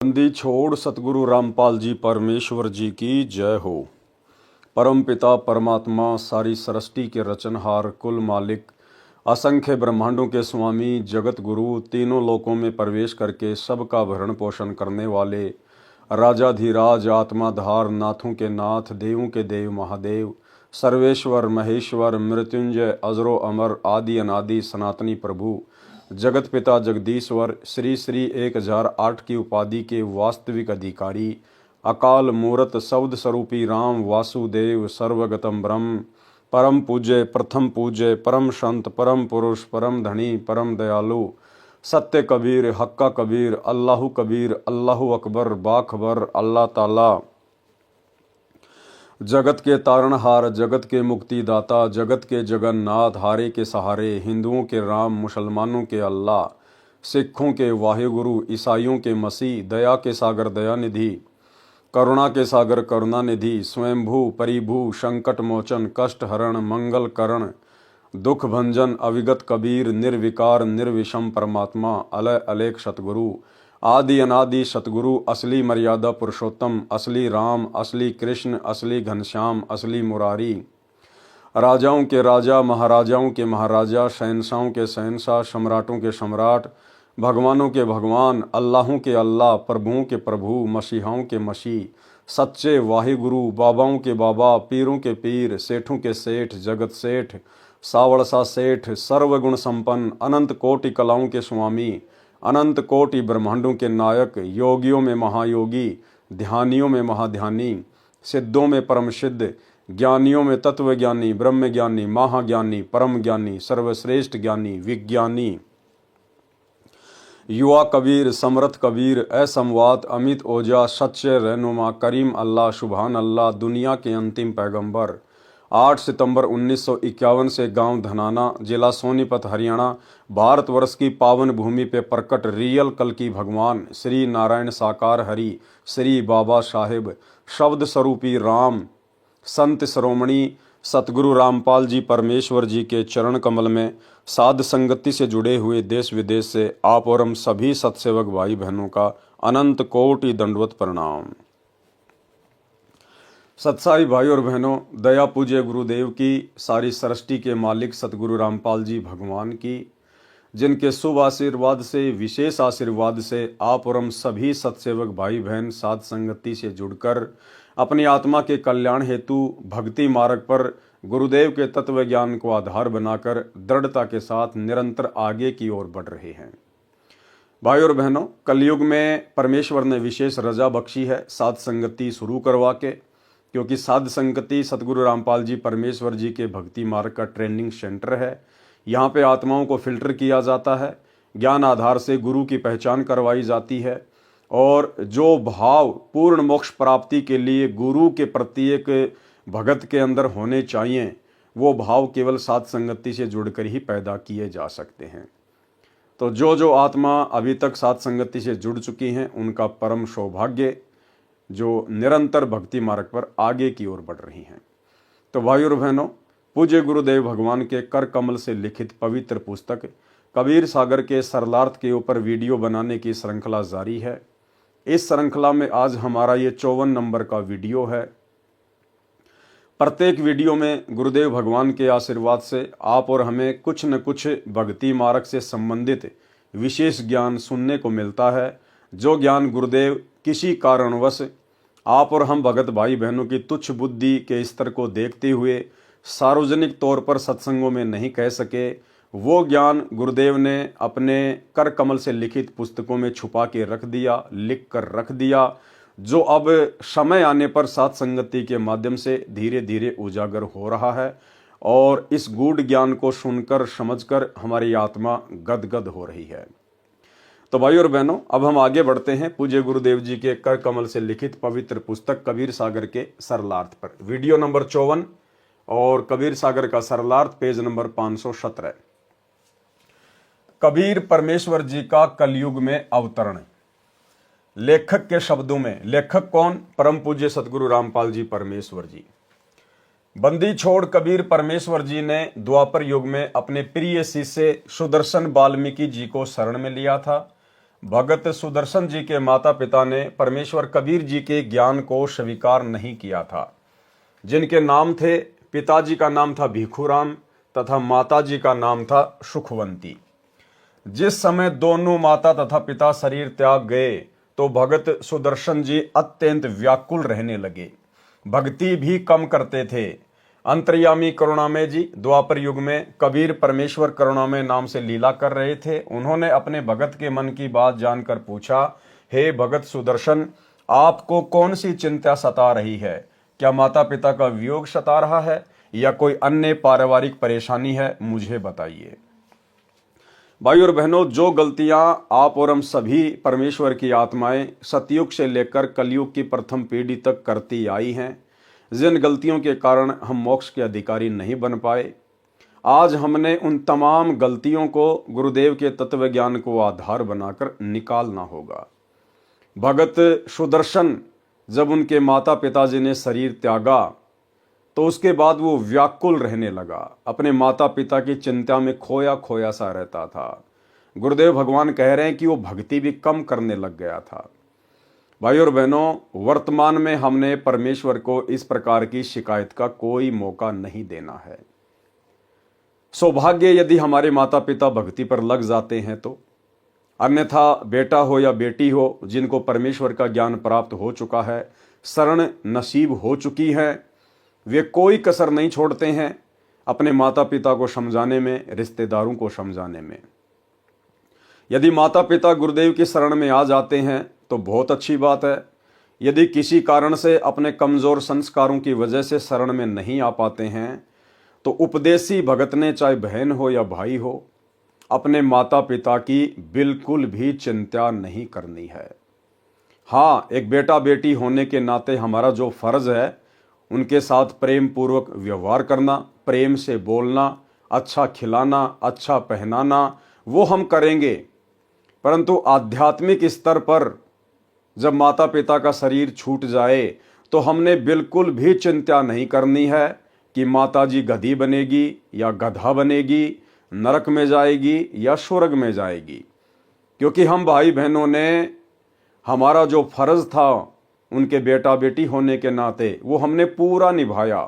बंदी छोड़ सतगुरु रामपाल जी परमेश्वर जी की जय हो। परम पिता परमात्मा सारी सृष्टि के रचनहार कुल मालिक असंख्य ब्रह्मांडों के स्वामी जगत गुरु तीनों लोकों में प्रवेश करके सबका भरण पोषण करने वाले राजाधिराज आत्माधार नाथों के नाथ देवों के देव महादेव सर्वेश्वर महेश्वर मृत्युंजय अजरो अमर आदि अनादि सनातनी प्रभु जगत पिता जगदीश्वर श्री श्री 1008 की उपाधि के वास्तविक अधिकारी अकाल मूर्त शब्द स्वरूपी राम वासुदेव सर्वगतम ब्रह्म परम पूज्य प्रथम पूज्य परम संत परम पुरुष परम धनी परम दयालु सत्य कबीर हक्का कबीर अल्लाहु कबीर अल्लाहु अकबर बाखबर अल्लाह ताला जगत के तारणहार जगत के मुक्तिदाता जगत के जगन्नाथ हारे के सहारे हिंदुओं के राम मुसलमानों के अल्लाह सिखों के वाहिगुरु ईसाइयों के मसीह दया के सागर दयानिधि करुणा के सागर करुणानिधि स्वयंभू परिभू संकट मोचन कष्ट हरण मंगल करण दुख भंजन अविगत कबीर निर्विकार निर्विषम परमात्मा अलय अलेख सतगुरु आदि अनादि सतगुरु असली मर्यादा पुरुषोत्तम असली राम असली कृष्ण असली घनश्याम असली मुरारी राजाओं के राजा महाराजाओं के महाराजा शहंशाहों के शहंशाह सम्राटों के सम्राट भगवानों के भगवान अल्लाहों के अल्लाह प्रभुओं के प्रभु मसीहाओं के मसीह सच्चे वाहिगुरु बाबाओं के बाबा पीरों के पीर सेठों के सेठ जगत सेठ सावड़सा सेठ सर्वगुण संपन्न अनंत कोटि कलाओं के स्वामी अनंत कोटि ब्रह्मांडों के नायक योगियों में महायोगी ध्यानियों में महाध्यानी सिद्धों में परम सिद्ध ज्ञानियों में तत्वज्ञानी ब्रह्म ज्ञानी महाज्ञानी परम ज्ञानी सर्वश्रेष्ठ ज्ञानी विज्ञानी युवा कबीर समर्थ कबीर असमवात अमित ओजा सच्चे रहनुमा करीम अल्लाह सुभान अल्लाह दुनिया के अंतिम पैगंबर 8 सितंबर 1951 से गांव धनाना जिला सोनीपत हरियाणा भारतवर्ष की पावन भूमि पे प्रकट रियल कल की भगवान श्री नारायण साकार हरि श्री बाबा साहेब शब्द स्वरूपी राम संत श्रोमणी सतगुरु रामपाल जी परमेश्वर जी के चरण कमल में साध संगति से जुड़े हुए देश विदेश से आप और हम सभी सत्सेवक भाई बहनों का अनंत कोटि दंडवत प्रणाम। सत्साई भाई और बहनों दया पूज्य गुरुदेव की सारी सृष्टि के मालिक सतगुरु रामपाल जी भगवान की जिनके शुभ आशीर्वाद से विशेष आशीर्वाद से आप और हम सभी सत्सेवक भाई बहन साध संगति से जुड़कर अपनी आत्मा के कल्याण हेतु भक्ति मार्ग पर गुरुदेव के तत्व ज्ञान को आधार बनाकर दृढ़ता के साथ निरंतर आगे की ओर बढ़ रहे हैं। भाई और बहनों कलयुग में परमेश्वर ने विशेष रजा बख्शी है साध संगति शुरू करवा के, क्योंकि साध संगति सतगुरु रामपाल जी परमेश्वर जी के भक्ति मार्ग का ट्रेनिंग सेंटर है। यहाँ पे आत्माओं को फिल्टर किया जाता है, ज्ञान आधार से गुरु की पहचान करवाई जाती है और जो भाव पूर्ण मोक्ष प्राप्ति के लिए गुरु के प्रति एक भगत के अंदर होने चाहिए वो भाव केवल साध संगति से जुड़कर ही पैदा किए जा सकते हैं। तो जो आत्मा अभी तक साध संगति से जुड़ चुकी हैं उनका परम सौभाग्य जो निरंतर भक्ति मार्ग पर आगे की ओर बढ़ रही हैं। तो भाई और बहनों पूज्य गुरुदेव भगवान के कर कमल से लिखित पवित्र पुस्तक कबीर सागर के सरलार्थ के ऊपर वीडियो बनाने की श्रृंखला जारी है। इस श्रृंखला में आज हमारा ये 54 नंबर का वीडियो है। प्रत्येक वीडियो में गुरुदेव भगवान के आशीर्वाद से आप और हमें कुछ न कुछ भक्ति मार्ग से संबंधित विशेष ज्ञान सुनने को मिलता है, जो ज्ञान गुरुदेव किसी कारणवश आप और हम भगत भाई बहनों की तुच्छ बुद्धि के स्तर को देखते हुए सार्वजनिक तौर पर सत्संगों में नहीं कह सके, वो ज्ञान गुरुदेव ने अपने कर कमल से लिखित पुस्तकों में छुपा के रख दिया, लिख कर रख दिया, जो अब समय आने पर साध संगति के माध्यम से धीरे धीरे उजागर हो रहा है और इस गूढ़ ज्ञान को सुनकर समझकर हमारी आत्मा गदगद हो रही है। तो भाई और बहनों अब हम आगे बढ़ते हैं पूज्य गुरुदेव जी के कर कमल से लिखित पवित्र पुस्तक कबीर सागर के सरलार्थ पर। वीडियो नंबर 54 और कबीर सागर का सरलार्थ पेज नंबर 517। कबीर परमेश्वर जी का कलयुग में अवतरण। लेखक के शब्दों में, लेखक कौन? परम पूज्य सतगुरु रामपाल जी परमेश्वर जी। बंदी छोड़ कबीर परमेश्वर जी ने द्वापर युग में अपने प्रिय शिष्य सुदर्शन वाल्मीकि जी को शरण में लिया था। भगत सुदर्शन जी के माता पिता ने परमेश्वर कबीर जी के ज्ञान को स्वीकार नहीं किया था, जिनके नाम थे, पिताजी का नाम था भिखुराम तथा माताजी का नाम था सुखवंती। जिस समय दोनों माता तथा पिता शरीर त्याग गए तो भगत सुदर्शन जी अत्यंत व्याकुल रहने लगे, भक्ति भी कम करते थे। अंतर्यामी करुणामय जी द्वापर युग में कबीर परमेश्वर करुणामय नाम से लीला कर रहे थे। उन्होंने अपने भगत के मन की बात जानकर पूछा, हे भगत सुदर्शन, आपको कौन सी चिंता सता रही है? क्या माता पिता का वियोग सता रहा है या कोई अन्य पारिवारिक परेशानी है? मुझे बताइए। भाई और बहनों, जो गलतियां आप और हम सभी परमेश्वर की आत्माएं सतयुग से लेकर कलयुग की प्रथम पीढ़ी तक करती आई हैं, जिन गलतियों के कारण हम मोक्ष के अधिकारी नहीं बन पाए, आज हमने उन तमाम गलतियों को गुरुदेव के तत्व ज्ञान को आधार बनाकर निकालना होगा। भगत सुदर्शन जब उनके माता पिताजी ने शरीर त्यागा तो उसके बाद वो व्याकुल रहने लगा, अपने माता पिता की चिंता में खोया खोया सा रहता था। गुरुदेव भगवान कह रहे हैं कि वो भक्ति भी कम करने लग गया था। भाई और बहनों, वर्तमान में हमने परमेश्वर को इस प्रकार की शिकायत का कोई मौका नहीं देना है। सौभाग्य यदि हमारे माता पिता भक्ति पर लग जाते हैं तो, अन्यथा बेटा हो या बेटी हो जिनको परमेश्वर का ज्ञान प्राप्त हो चुका है, शरण नसीब हो चुकी है, वे कोई कसर नहीं छोड़ते हैं अपने माता पिता को समझाने में, रिश्तेदारों को समझाने में। यदि माता पिता गुरुदेव की शरण में आ जाते हैं तो बहुत अच्छी बात है। यदि किसी कारण से अपने कमजोर संस्कारों की वजह से शरण में नहीं आ पाते हैं तो उपदेशी भगत ने, चाहे बहन हो या भाई हो, अपने माता पिता की बिल्कुल भी चिंता नहीं करनी है। हाँ, एक बेटा बेटी होने के नाते हमारा जो फर्ज है उनके साथ प्रेम पूर्वक व्यवहार करना, प्रेम से बोलना, अच्छा खिलाना, अच्छा पहनाना, वो हम करेंगे। परंतु आध्यात्मिक स्तर पर जब माता पिता का शरीर छूट जाए तो हमने बिल्कुल भी चिंता नहीं करनी है कि माताजी गधी बनेगी या गधा बनेगी, नरक में जाएगी या स्वर्ग में जाएगी। क्योंकि हम भाई बहनों ने हमारा जो फर्ज था उनके बेटा बेटी होने के नाते वो हमने पूरा निभाया।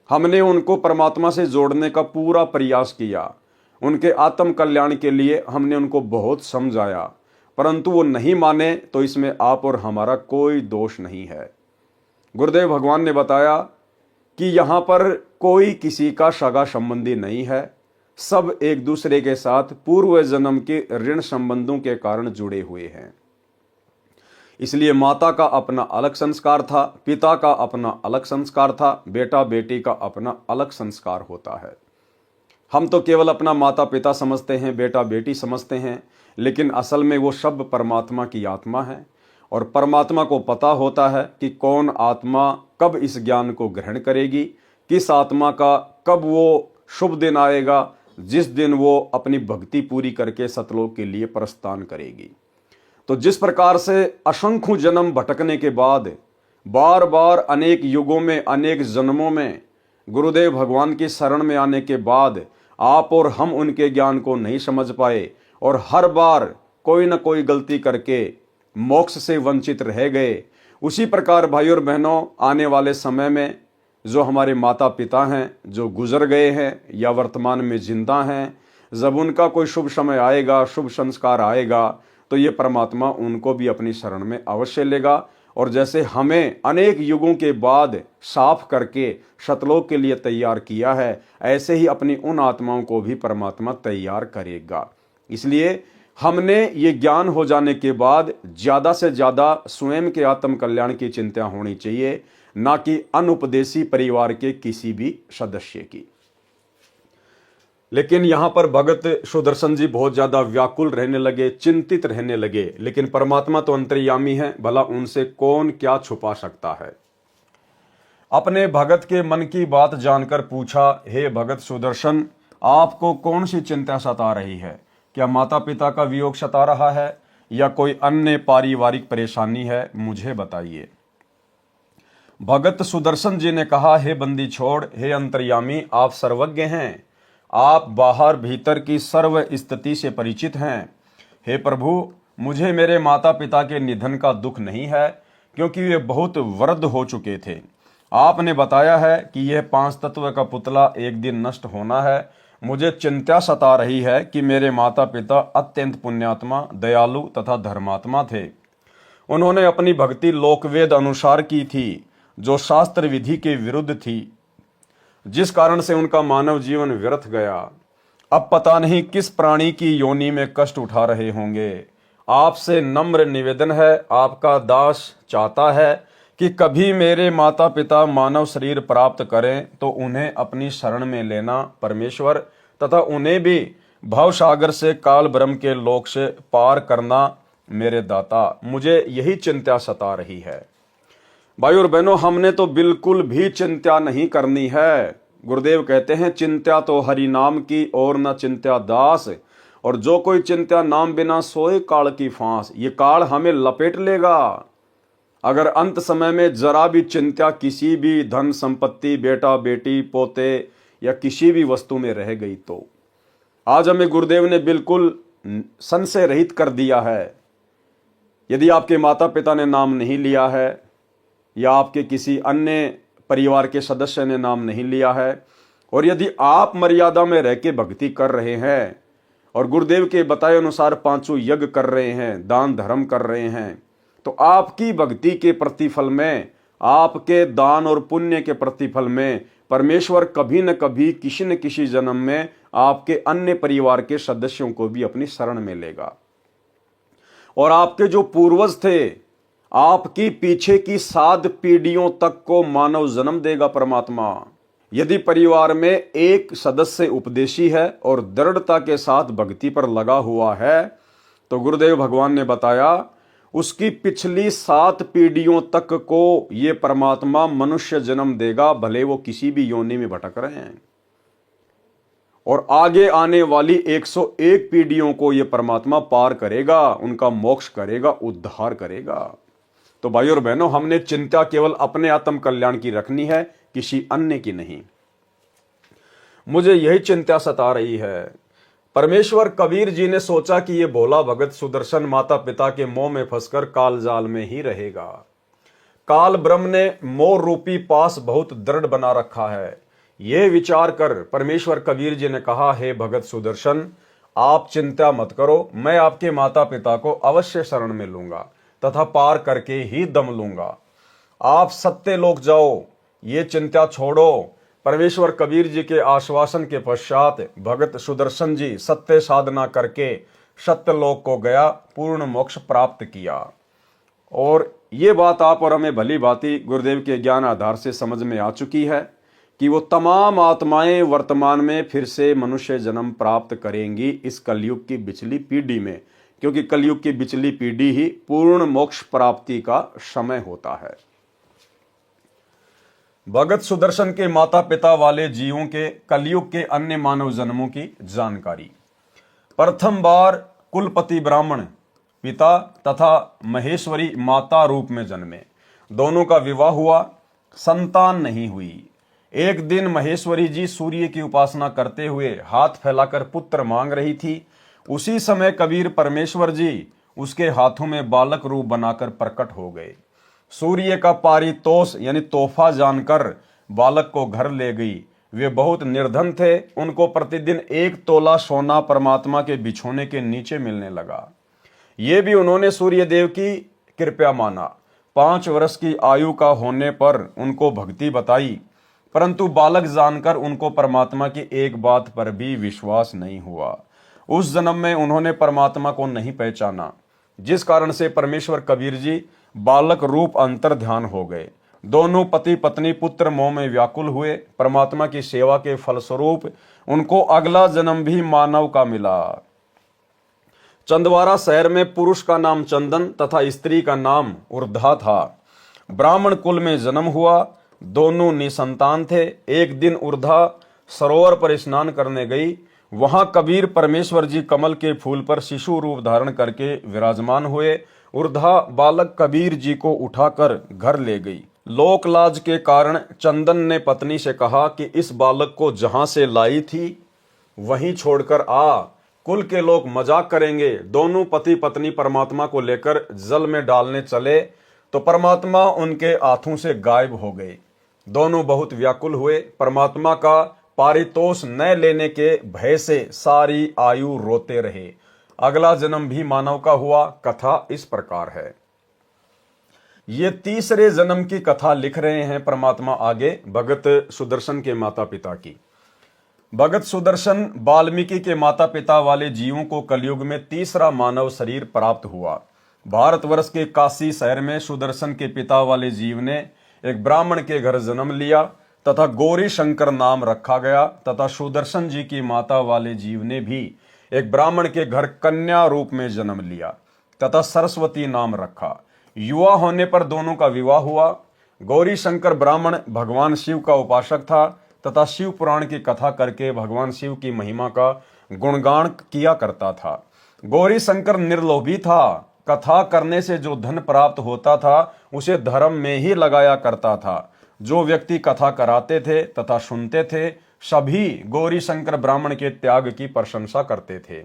हमने उनको परमात्मा से जोड़ने का पूरा प्रयास किया, उनके आत्म कल्याण के लिए हमने उनको बहुत समझाया, परंतु वो नहीं माने तो इसमें आप और हमारा कोई दोष नहीं है। गुरुदेव भगवान ने बताया कि यहाँ पर कोई किसी का सगा संबंधी नहीं है, सब एक दूसरे के साथ पूर्व जन्म के ऋण संबंधों के कारण जुड़े हुए हैं। इसलिए माता का अपना अलग संस्कार था, पिता का अपना अलग संस्कार था, बेटा बेटी का अपना अलग संस्कार होता है। हम तो केवल अपना माता पिता समझते हैं, बेटा बेटी समझते हैं, लेकिन असल में वो सब परमात्मा की आत्मा है और परमात्मा को पता होता है कि कौन आत्मा कब इस ज्ञान को ग्रहण करेगी, किस आत्मा का कब वो शुभ दिन आएगा जिस दिन वो अपनी भक्ति पूरी करके सतलोक के लिए प्रस्थान करेगी। तो जिस प्रकार से असंख्य जन्म भटकने के बाद, बार बार अनेक युगों में, अनेक जन्मों में गुरुदेव भगवान की शरण में आने के बाद आप और हम उनके ज्ञान को नहीं समझ पाए और हर बार कोई न कोई गलती करके मोक्ष से वंचित रह गए, उसी प्रकार भाई और बहनों आने वाले समय में जो हमारे माता पिता हैं, जो गुजर गए हैं या वर्तमान में जिंदा हैं, जब उनका कोई शुभ समय आएगा, शुभ संस्कार आएगा, तो ये परमात्मा उनको भी अपनी शरण में अवश्य लेगा। और जैसे हमें अनेक युगों के बाद साफ करके सतलोक के लिए तैयार किया है, ऐसे ही अपनी उन आत्माओं को भी परमात्मा तैयार करेगा। इसलिए हमने ये ज्ञान हो जाने के बाद ज़्यादा से ज़्यादा स्वयं के आत्म कल्याण की चिंता होनी चाहिए, ना कि अनुपदेशी परिवार के किसी भी सदस्य की। लेकिन यहाँ पर भगत सुदर्शन जी बहुत ज़्यादा व्याकुल रहने लगे, चिंतित रहने लगे। लेकिन परमात्मा तो अंतर्यामी है, भला उनसे कौन क्या छुपा सकता है। अपने भगत के मन की बात जानकर पूछा, हे भगत सुदर्शन, आपको कौन सी चिंता सता रही है? क्या माता पिता का वियोग सता रहा है या कोई अन्य पारिवारिक परेशानी है? मुझे बताइए। भगत सुदर्शन जी ने कहा, हे बंदी छोड़, हे अंतर्यामी, आप सर्वज्ञ हैं, आप बाहर भीतर की सर्व स्थिति से परिचित हैं। हे प्रभु, मुझे मेरे माता पिता के निधन का दुख नहीं है, क्योंकि वे बहुत वृद्ध हो चुके थे। आपने बताया है कि यह 5 तत्व का पुतला एक दिन नष्ट होना है। मुझे चिंता सता रही है कि मेरे माता पिता अत्यंत पुण्यात्मा, दयालु तथा धर्मात्मा थे। उन्होंने अपनी भक्ति लोकवेद अनुसार की थी, जो शास्त्र विधि के विरुद्ध थी, जिस कारण से उनका मानव जीवन व्यर्थ गया। अब पता नहीं किस प्राणी की योनि में कष्ट उठा रहे होंगे। आपसे नम्र निवेदन है, आपका दास चाहता है कि कभी मेरे माता पिता मानव शरीर प्राप्त करें तो उन्हें अपनी शरण में लेना परमेश्वर, तथा उन्हें भी भवसागर से काल ब्रह्म के लोक से पार करना मेरे दाता। मुझे यही चिंता सता रही है। भाई और बहनों, हमने तो बिल्कुल भी चिंता नहीं करनी है। गुरुदेव कहते हैं, चिंता तो हरि नाम की और न चिंता दास, और जो कोई चिंता नाम बिना सोए काल की फांस। ये काल हमें लपेट लेगा अगर अंत समय में जरा भी चिंता किसी भी धन संपत्ति, बेटा बेटी, पोते या किसी भी वस्तु में रह गई तो। आज हमें गुरुदेव ने बिल्कुल संशय रहित कर दिया है। यदि आपके माता पिता ने नाम नहीं लिया है या आपके किसी अन्य परिवार के सदस्य ने नाम नहीं लिया है, और यदि आप मर्यादा में रह के भक्ति कर रहे हैं और गुरुदेव के बताए अनुसार 5 यज्ञ कर रहे हैं, दान धर्म कर रहे हैं, तो आपकी भक्ति के प्रतिफल में, आपके दान और पुण्य के प्रतिफल में परमेश्वर कभी न कभी किसी न किसी जन्म में आपके अन्य परिवार के सदस्यों को भी अपनी शरण में लेगा। और आपके जो पूर्वज थे, आपकी पीछे की 7 पीढ़ियों तक को मानव जन्म देगा परमात्मा। यदि परिवार में एक सदस्य उपदेशी है और दृढ़ता के साथ भक्ति पर लगा हुआ है, तो गुरुदेव भगवान ने बताया उसकी पिछली 7 पीढ़ियों तक को ये परमात्मा मनुष्य जन्म देगा, भले वो किसी भी योनि में भटक रहे हैं। और आगे आने वाली 101 पीढ़ियों को ये परमात्मा पार करेगा, उनका मोक्ष करेगा, उद्धार करेगा। तो भाई और बहनों, हमने चिंता केवल अपने आत्म कल्याण की रखनी है, किसी अन्य की नहीं। मुझे यही चिंता सता रही है। परमेश्वर कबीर जी ने सोचा कि ये भोला भगत सुदर्शन माता पिता के मोह में फंसकर काल जाल में ही रहेगा। काल ब्रह्म ने मोह रूपी पास बहुत दृढ़ बना रखा है। यह विचार कर परमेश्वर कबीर जी ने कहा, हे भगत सुदर्शन, आप चिंता मत करो, मैं आपके माता पिता को अवश्य शरण में लूंगा तथा पार करके ही दम लूंगा। आप सत्य लोक जाओ, ये चिंता छोड़ो। परमेश्वर कबीर जी के आश्वासन के पश्चात भगत सुदर्शन जी सत्य साधना करके सत्य लोक को गया, पूर्ण मोक्ष प्राप्त किया। और ये बात आप और हमें भली भांति गुरुदेव के ज्ञान आधार से समझ में आ चुकी है कि वो तमाम आत्माएं वर्तमान में फिर से मनुष्य जन्म प्राप्त करेंगी इस कलयुग की बिचली पीढ़ी में, क्योंकि कलयुग की बिचली पीढ़ी ही पूर्ण मोक्ष प्राप्ति का समय होता है। भगत सुदर्शन के माता पिता वाले जीवों के कलयुग के अन्य मानव जन्मों की जानकारी। प्रथम बार कुलपति ब्राह्मण पिता तथा महेश्वरी माता रूप में जन्मे। दोनों का विवाह हुआ, संतान नहीं हुई। एक दिन महेश्वरी जी सूर्य की उपासना करते हुए हाथ फैलाकर पुत्र मांग रही थी। उसी समय कबीर परमेश्वर जी उसके हाथों में बालक रूप बनाकर प्रकट हो गए। सूर्य का पारितोष यानी तोहफा जानकर बालक को घर ले गई। वे बहुत निर्धन थे, उनको प्रतिदिन 1 तोला सोना परमात्मा के बिछोने के नीचे मिलने लगा। ये भी उन्होंने सूर्य देव की कृपया माना। 5 वर्ष की आयु का होने पर उनको भक्ति बताई, परंतु बालक जानकर उनको परमात्मा की एक बात पर भी विश्वास नहीं हुआ। उस जन्म में उन्होंने परमात्मा को नहीं पहचाना, जिस कारण से परमेश्वर कबीर जी बालक रूप अंतर ध्यान हो गए। दोनों पति पत्नी पुत्र मोह में व्याकुल हुए। परमात्मा की सेवा के फलस्वरूप उनको अगला जन्म भी मानव का मिला। चंदवारा शहर में पुरुष का नाम चंदन तथा स्त्री का नाम उर्धा था। ब्राह्मण कुल में जन्म हुआ। दोनों निसंतान थे। एक दिन उर्धा सरोवर पर स्नान करने गई। वहां कबीर परमेश्वर जी कमल के फूल पर शिशु रूप धारण करके विराजमान हुए। उर्धा बालक कबीर जी को उठाकर घर ले गई। लोक लाज के कारण चंदन ने पत्नी से कहा कि इस बालक को जहां से लाई थी वहीं छोड़कर आ, कुल के लोग मजाक करेंगे। दोनों पति पत्नी परमात्मा को लेकर जल में डालने चले तो परमात्मा उनके हाथों से गायब हो गए। दोनों बहुत व्याकुल हुए। परमात्मा का पारितोष न लेने के भय से सारी आयु रोते रहे। अगला जन्म भी मानव का हुआ। कथा इस प्रकार है। ये तीसरे जन्म की कथा लिख रहे हैं परमात्मा आगे भगत सुदर्शन के माता पिता की। भगत सुदर्शन वाल्मीकि के माता पिता वाले जीवों को कलयुग में तीसरा मानव शरीर प्राप्त हुआ। भारतवर्ष के काशी शहर में सुदर्शन के पिता वाले जीव ने एक ब्राह्मण के घर जन्म लिया तथा गौरी शंकर नाम रखा गया तथा सुदर्शन जी की माता वाले जीव ने भी एक ब्राह्मण के घर कन्या रूप में जन्म लिया तथा सरस्वती नाम रखा। युवा होने पर दोनों का विवाह हुआ। गौरी शंकर ब्राह्मण भगवान शिव का उपासक था तथा शिव पुराण की कथा करके भगवान शिव की महिमा का गुणगान किया करता था। गौरी शंकर निर्लोभी था। कथा करने से जो धन प्राप्त होता था उसे धर्म में ही लगाया करता था। जो व्यक्ति कथा कराते थे तथा सुनते थे सभी गौरी शंकर ब्राह्मण के त्याग की प्रशंसा करते थे,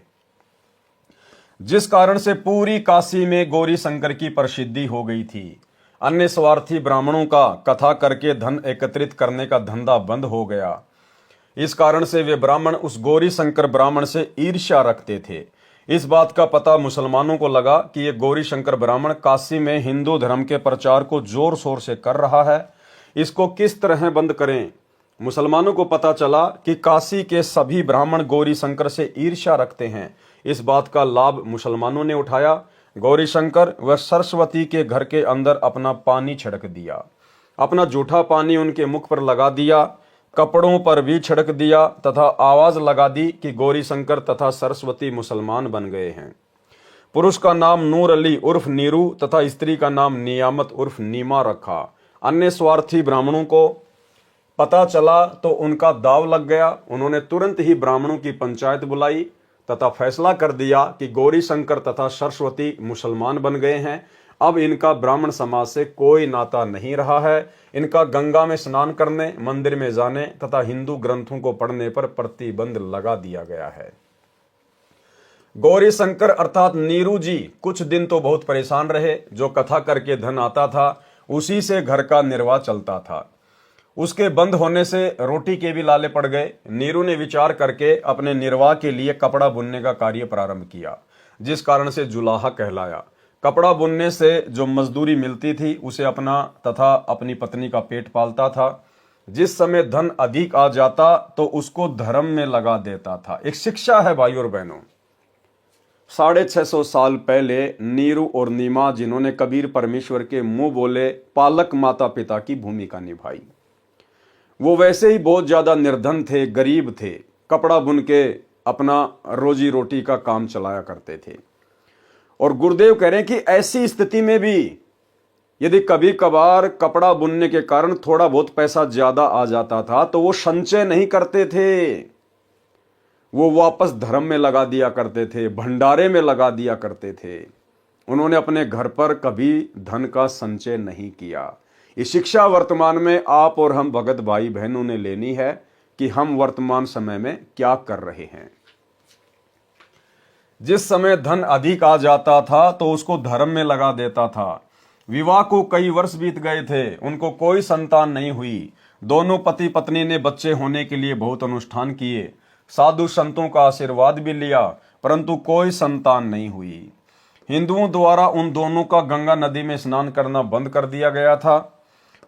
जिस कारण से पूरी काशी में गौरी शंकर की प्रसिद्धि हो गई थी। अन्य स्वार्थी ब्राह्मणों का कथा करके धन एकत्रित करने का धंधा बंद हो गया। इस कारण से वे ब्राह्मण उस गौरी शंकर ब्राह्मण से ईर्ष्या रखते थे। इस बात का पता मुसलमानों को लगा कि ये गौरी शंकर ब्राह्मण काशी में हिंदू धर्म के प्रचार को जोर शोर से कर रहा है, इसको किस तरह बंद करें। मुसलमानों को पता चला कि काशी के सभी ब्राह्मण गौरी शंकर से ईर्ष्या रखते हैं। इस बात का लाभ मुसलमानों ने उठाया। गौरी शंकर व सरस्वती के घर के अंदर अपना पानी छिड़क दिया। अपना जूठा पानी उनके मुख पर लगा दिया, कपड़ों पर भी छिड़क दिया तथा आवाज लगा दी कि गौरी शंकर तथा सरस्वती मुसलमान बन गए हैं। पुरुष का नाम नूर अली उर्फ नीरू तथा स्त्री का नाम नियामत उर्फ नीमा रखा। अन्य स्वार्थी ब्राह्मणों को पता चला तो उनका दाव लग गया। उन्होंने तुरंत ही ब्राह्मणों की पंचायत बुलाई तथा फैसला कर दिया कि गौरी शंकर तथा सरस्वती मुसलमान बन गए हैं। अब इनका ब्राह्मण समाज से कोई नाता नहीं रहा है। इनका गंगा में स्नान करने, मंदिर में जाने तथा हिंदू ग्रंथों को पढ़ने पर प्रतिबंध लगा दिया गया है। गौरी शंकर अर्थात नीरू जी कुछ दिन तो बहुत परेशान रहे। जो कथा करके धन आता था उसी से घर का निर्वाह चलता था। उसके बंद होने से रोटी के भी लाले पड़ गए। नीरू ने विचार करके अपने निर्वाह के लिए कपड़ा बुनने का कार्य प्रारंभ किया, जिस कारण से जुलाहा कहलाया। कपड़ा बुनने से जो मजदूरी मिलती थी उसे अपना तथा अपनी पत्नी का पेट पालता था। जिस समय धन अधिक आ जाता तो उसको धर्म में लगा देता था। एक शिक्षा है भाई और बहनों। 650 साल पहले नीरू और नीमा जिन्होंने कबीर परमेश्वर के मुंह बोले पालक माता पिता की भूमिका निभाई, वो वैसे ही बहुत ज्यादा निर्धन थे, गरीब थे। कपड़ा बुन के अपना रोजी रोटी का काम चलाया करते थे। और गुरुदेव कह रहे हैं कि ऐसी स्थिति में भी यदि कभी कभार कपड़ा बुनने के कारण थोड़ा बहुत पैसा ज्यादा आ जाता था तो वो संचय नहीं करते थे, वो वापस धर्म में लगा दिया करते थे, भंडारे में लगा दिया करते थे। उन्होंने अपने घर पर कभी धन का संचय नहीं किया। ये शिक्षा वर्तमान में आप और हम भगत भाई बहनों ने लेनी है कि हम वर्तमान समय में क्या कर रहे हैं। जिस समय धन अधिक आ जाता था तो उसको धर्म में लगा देता था। विवाह को कई वर्ष बीत गए थे, उनको कोई संतान नहीं हुई। दोनों पति पत्नी ने बच्चे होने के लिए बहुत अनुष्ठान किए, साधु संतों का आशीर्वाद भी लिया, परंतु कोई संतान नहीं हुई। हिंदुओं द्वारा उन दोनों का गंगा नदी में स्नान करना बंद कर दिया गया था।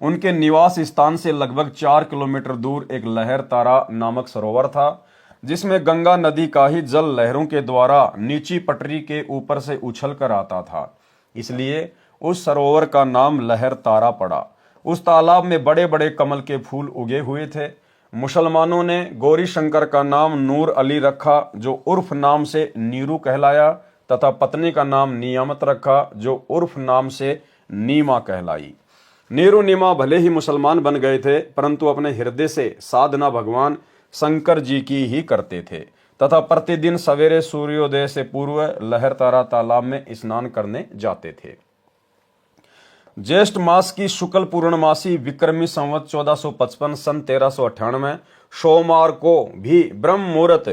उनके निवास स्थान से लगभग 4 किलोमीटर दूर एक लहर तारा नामक सरोवर था, जिसमें गंगा नदी का ही जल लहरों के द्वारा नीची पटरी के ऊपर से उछल कर आता था। इसलिए उस सरोवर का नाम लहर तारा पड़ा। उस तालाब में बड़े बड़े कमल के फूल उगे हुए थे। मुसलमानों ने गौरी शंकर का नाम नूर अली रखा, जो उर्फ नाम से नीरू कहलाया, तथा पत्नी का नाम नियामत रखा, जो उर्फ नाम से नीमा कहलाई। नीरू नीमा भले ही मुसलमान बन गए थे, परंतु अपने हृदय से साधना भगवान शंकर जी की ही करते थे तथा प्रतिदिन सवेरे सूर्योदय से पूर्व लहर तारा तालाब में स्नान करने जाते थे। ज्येष्ठ मास की शुक्ल पूर्णमासी विक्रमी संवत 1455 सन 1398 सोमवार को भी ब्रह्म मुहूर्त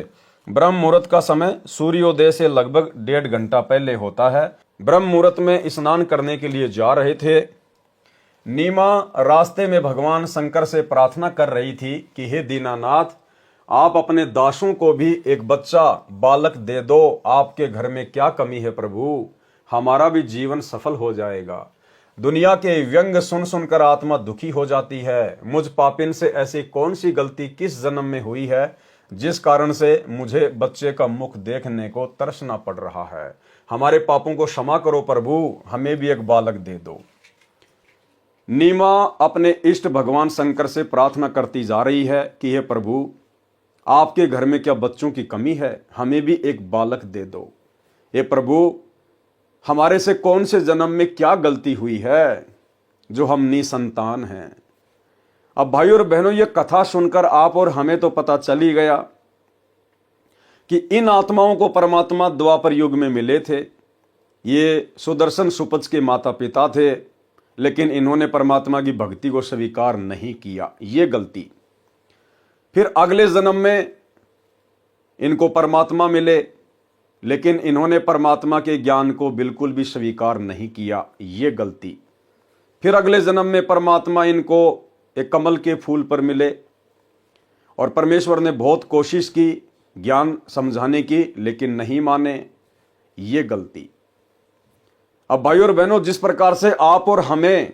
ब्रह्म मुहूर्त का समय सूर्योदय से लगभग 1.5 घंटा पहले होता है। ब्रह्म मुहूर्त में स्नान करने के लिए जा रहे थे। नीमा रास्ते में भगवान शंकर से प्रार्थना कर रही थी कि हे दीनानाथ, आप अपने दासों को भी एक बच्चा बालक दे दो। आपके घर में क्या कमी है प्रभु, हमारा भी जीवन सफल हो जाएगा। दुनिया के व्यंग सुन सुनकर आत्मा दुखी हो जाती है। मुझ पापिन से ऐसी कौन सी गलती किस जन्म में हुई है जिस कारण से मुझे बच्चे का मुख देखने को तरसना पड़ रहा है। हमारे पापों को क्षमा करो प्रभु, हमें भी एक बालक दे दो। नीमा अपने इष्ट भगवान शंकर से प्रार्थना करती जा रही है कि हे प्रभु, आपके घर में क्या बच्चों की कमी है, हमें भी एक बालक दे दो। हे प्रभु, हमारे से कौन से जन्म में क्या गलती हुई है जो हम निसंतान हैं। अब भाइयों और बहनों, ये कथा सुनकर आप और हमें तो पता चल ही गया कि इन आत्माओं को परमात्मा द्वापर युग में मिले थे। ये सुदर्शन सुपच के माता पिता थे, लेकिन इन्होंने परमात्मा की भक्ति को स्वीकार नहीं किया, ये गलती। फिर अगले जन्म में इनको परमात्मा मिले, लेकिन इन्होंने परमात्मा के ज्ञान को बिल्कुल भी स्वीकार नहीं किया, ये गलती। फिर अगले जन्म में परमात्मा इनको एक कमल के फूल पर मिले और परमेश्वर ने बहुत कोशिश की ज्ञान समझाने की, लेकिन नहीं माने, ये गलती। अब भाइयों और बहनों, जिस प्रकार से आप और हमें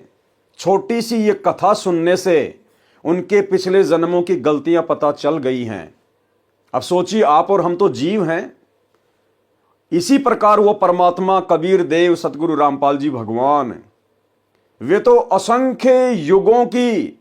छोटी सी ये कथा सुनने से उनके पिछले जन्मों की गलतियां पता चल गई हैं, अब सोचिए आप और हम तो जीव हैं। इसी प्रकार वो परमात्मा कबीर देव सतगुरु रामपाल जी भगवान, वे तो असंख्य युगों की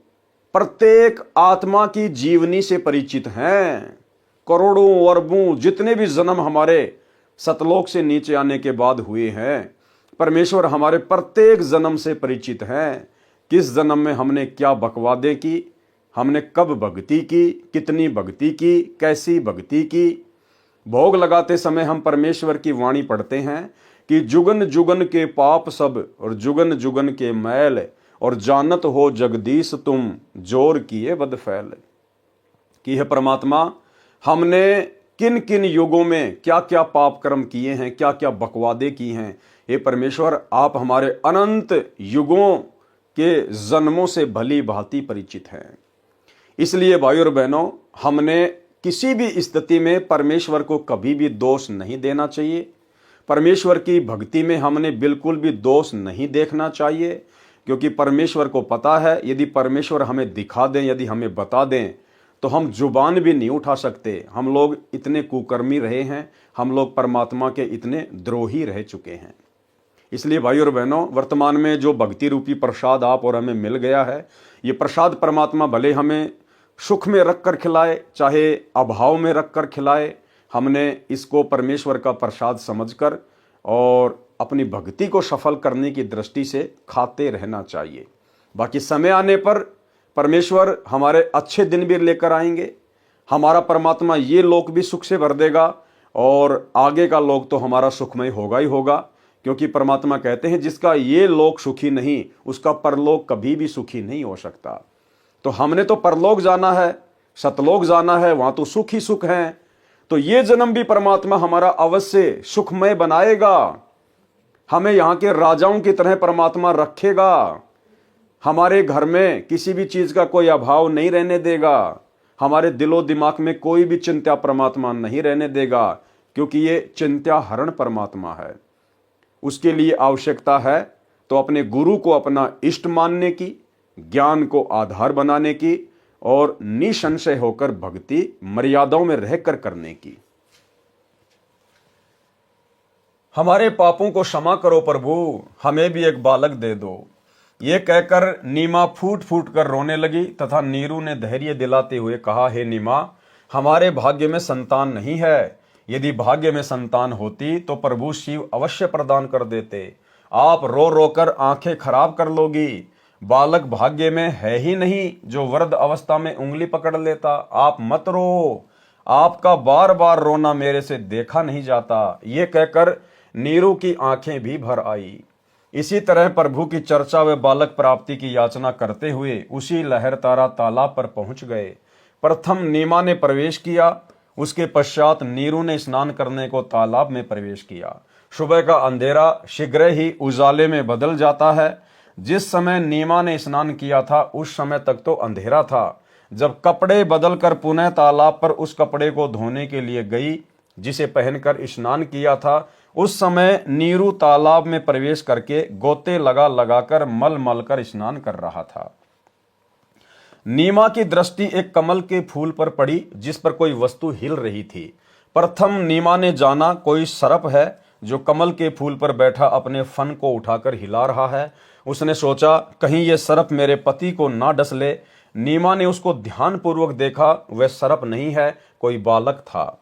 प्रत्येक आत्मा की जीवनी से परिचित हैं। करोड़ों अरबों जितने भी जन्म हमारे सतलोक से नीचे आने के बाद हुए हैं, परमेश्वर हमारे प्रत्येक जन्म से परिचित हैं। किस जन्म में हमने क्या बकवादे की, हमने कब भक्ति की, कितनी भक्ति की, कैसी भक्ति की। भोग लगाते समय हम परमेश्वर की वाणी पढ़ते हैं कि जुगन जुगन के पाप सब और जुगन जुगन के मैल, और जानत हो जगदीश तुम जोर किए बद फैल। कि है परमात्मा, हमने किन किन युगों में क्या क्या पाप कर्म किए हैं, क्या क्या बकवादे की हैं। हे परमेश्वर, आप हमारे अनंत युगों के जन्मों से भली भांति परिचित हैं। इसलिए भाइयों और बहनों, हमने किसी भी स्थिति में परमेश्वर को कभी भी दोष नहीं देना चाहिए। परमेश्वर की भक्ति में हमने बिल्कुल भी दोष नहीं देखना चाहिए, क्योंकि परमेश्वर को पता है यदि परमेश्वर हमें दिखा दें, यदि हमें बता दें, तो हम जुबान भी नहीं उठा सकते। हम लोग इतने कुकर्मी रहे हैं, हम लोग परमात्मा के इतने द्रोही रह चुके हैं। इसलिए भाइयों और बहनों, वर्तमान में जो भक्ति रूपी प्रसाद आप और हमें मिल गया है, ये प्रसाद परमात्मा भले हमें सुख में रख कर खिलाए, चाहे अभाव में रख कर खिलाए, हमने इसको परमेश्वर का प्रसाद समझकर और अपनी भक्ति को सफल करने की दृष्टि से खाते रहना चाहिए। बाकी समय आने पर परमेश्वर हमारे अच्छे दिन भी लेकर आएंगे। हमारा परमात्मा ये लोक भी सुख से भर देगा और आगे का लोक तो हमारा सुखमय होगा ही होगा, क्योंकि परमात्मा कहते हैं जिसका ये लोक सुखी नहीं, उसका परलोक कभी भी सुखी नहीं हो सकता। तो हमने तो परलोक जाना है, सतलोक जाना है, वहां तो सुख ही सुख है। तो ये जन्म भी परमात्मा हमारा अवश्य सुखमय बनाएगा। हमें यहाँ के राजाओं की तरह परमात्मा रखेगा। हमारे घर में किसी भी चीज का कोई अभाव नहीं रहने देगा। हमारे दिलो दिमाग में कोई भी चिंता परमात्मा नहीं रहने देगा, क्योंकि ये चिंता हरण परमात्मा है। उसके लिए आवश्यकता है तो अपने गुरु को अपना इष्ट मानने की, ज्ञान को आधार बनाने की और निसंशय होकर भक्ति मर्यादाओं में रहकर करने की। हमारे पापों को क्षमा करो प्रभु, हमें भी एक बालक दे दो। ये कहकर नीमा फूट फूट कर रोने लगी तथा नीरू ने धैर्य दिलाते हुए कहा, हे नीमा, हमारे भाग्य में संतान नहीं है। यदि भाग्य में संतान होती तो प्रभु शिव अवश्य प्रदान कर देते। आप रो रोकर आंखें खराब कर लोगी। बालक भाग्य में है ही नहीं जो वृद्ध अवस्था में उंगली पकड़ लेता। आप मत रो, आपका बार बार रोना मेरे से देखा नहीं जाता। ये कहकर नीरू की आंखें भी भर आई। इसी तरह प्रभु की चर्चा व बालक प्राप्ति की याचना करते हुए उसी लहर तारा तालाब पर पहुंच गए। प्रथम नीमा ने प्रवेश किया उसके पश्चात नीरू ने स्नान करने को तालाब में प्रवेश किया। सुबह का अंधेरा शीघ्र ही उजाले में बदल जाता है। जिस समय नीमा ने स्नान किया था उस समय तक तो अंधेरा था। जब कपड़े बदलकर पुनः तालाब पर उस कपड़े को धोने के लिए गई जिसे पहनकर स्नान किया था, उस समय नीरू तालाब में प्रवेश करके गोते लगा लगाकर मल मल कर स्नान कर रहा था। नीमा की दृष्टि एक कमल के फूल पर पड़ी जिस पर कोई वस्तु हिल रही थी। प्रथम नीमा ने जाना कोई सर्प है जो कमल के फूल पर बैठा अपने फन को उठाकर हिला रहा है। उसने सोचा कहीं यह सर्प मेरे पति को ना डस ले। नीमा ने उसको ध्यानपूर्वक देखा। वह सर्प नहीं है, कोई बालक था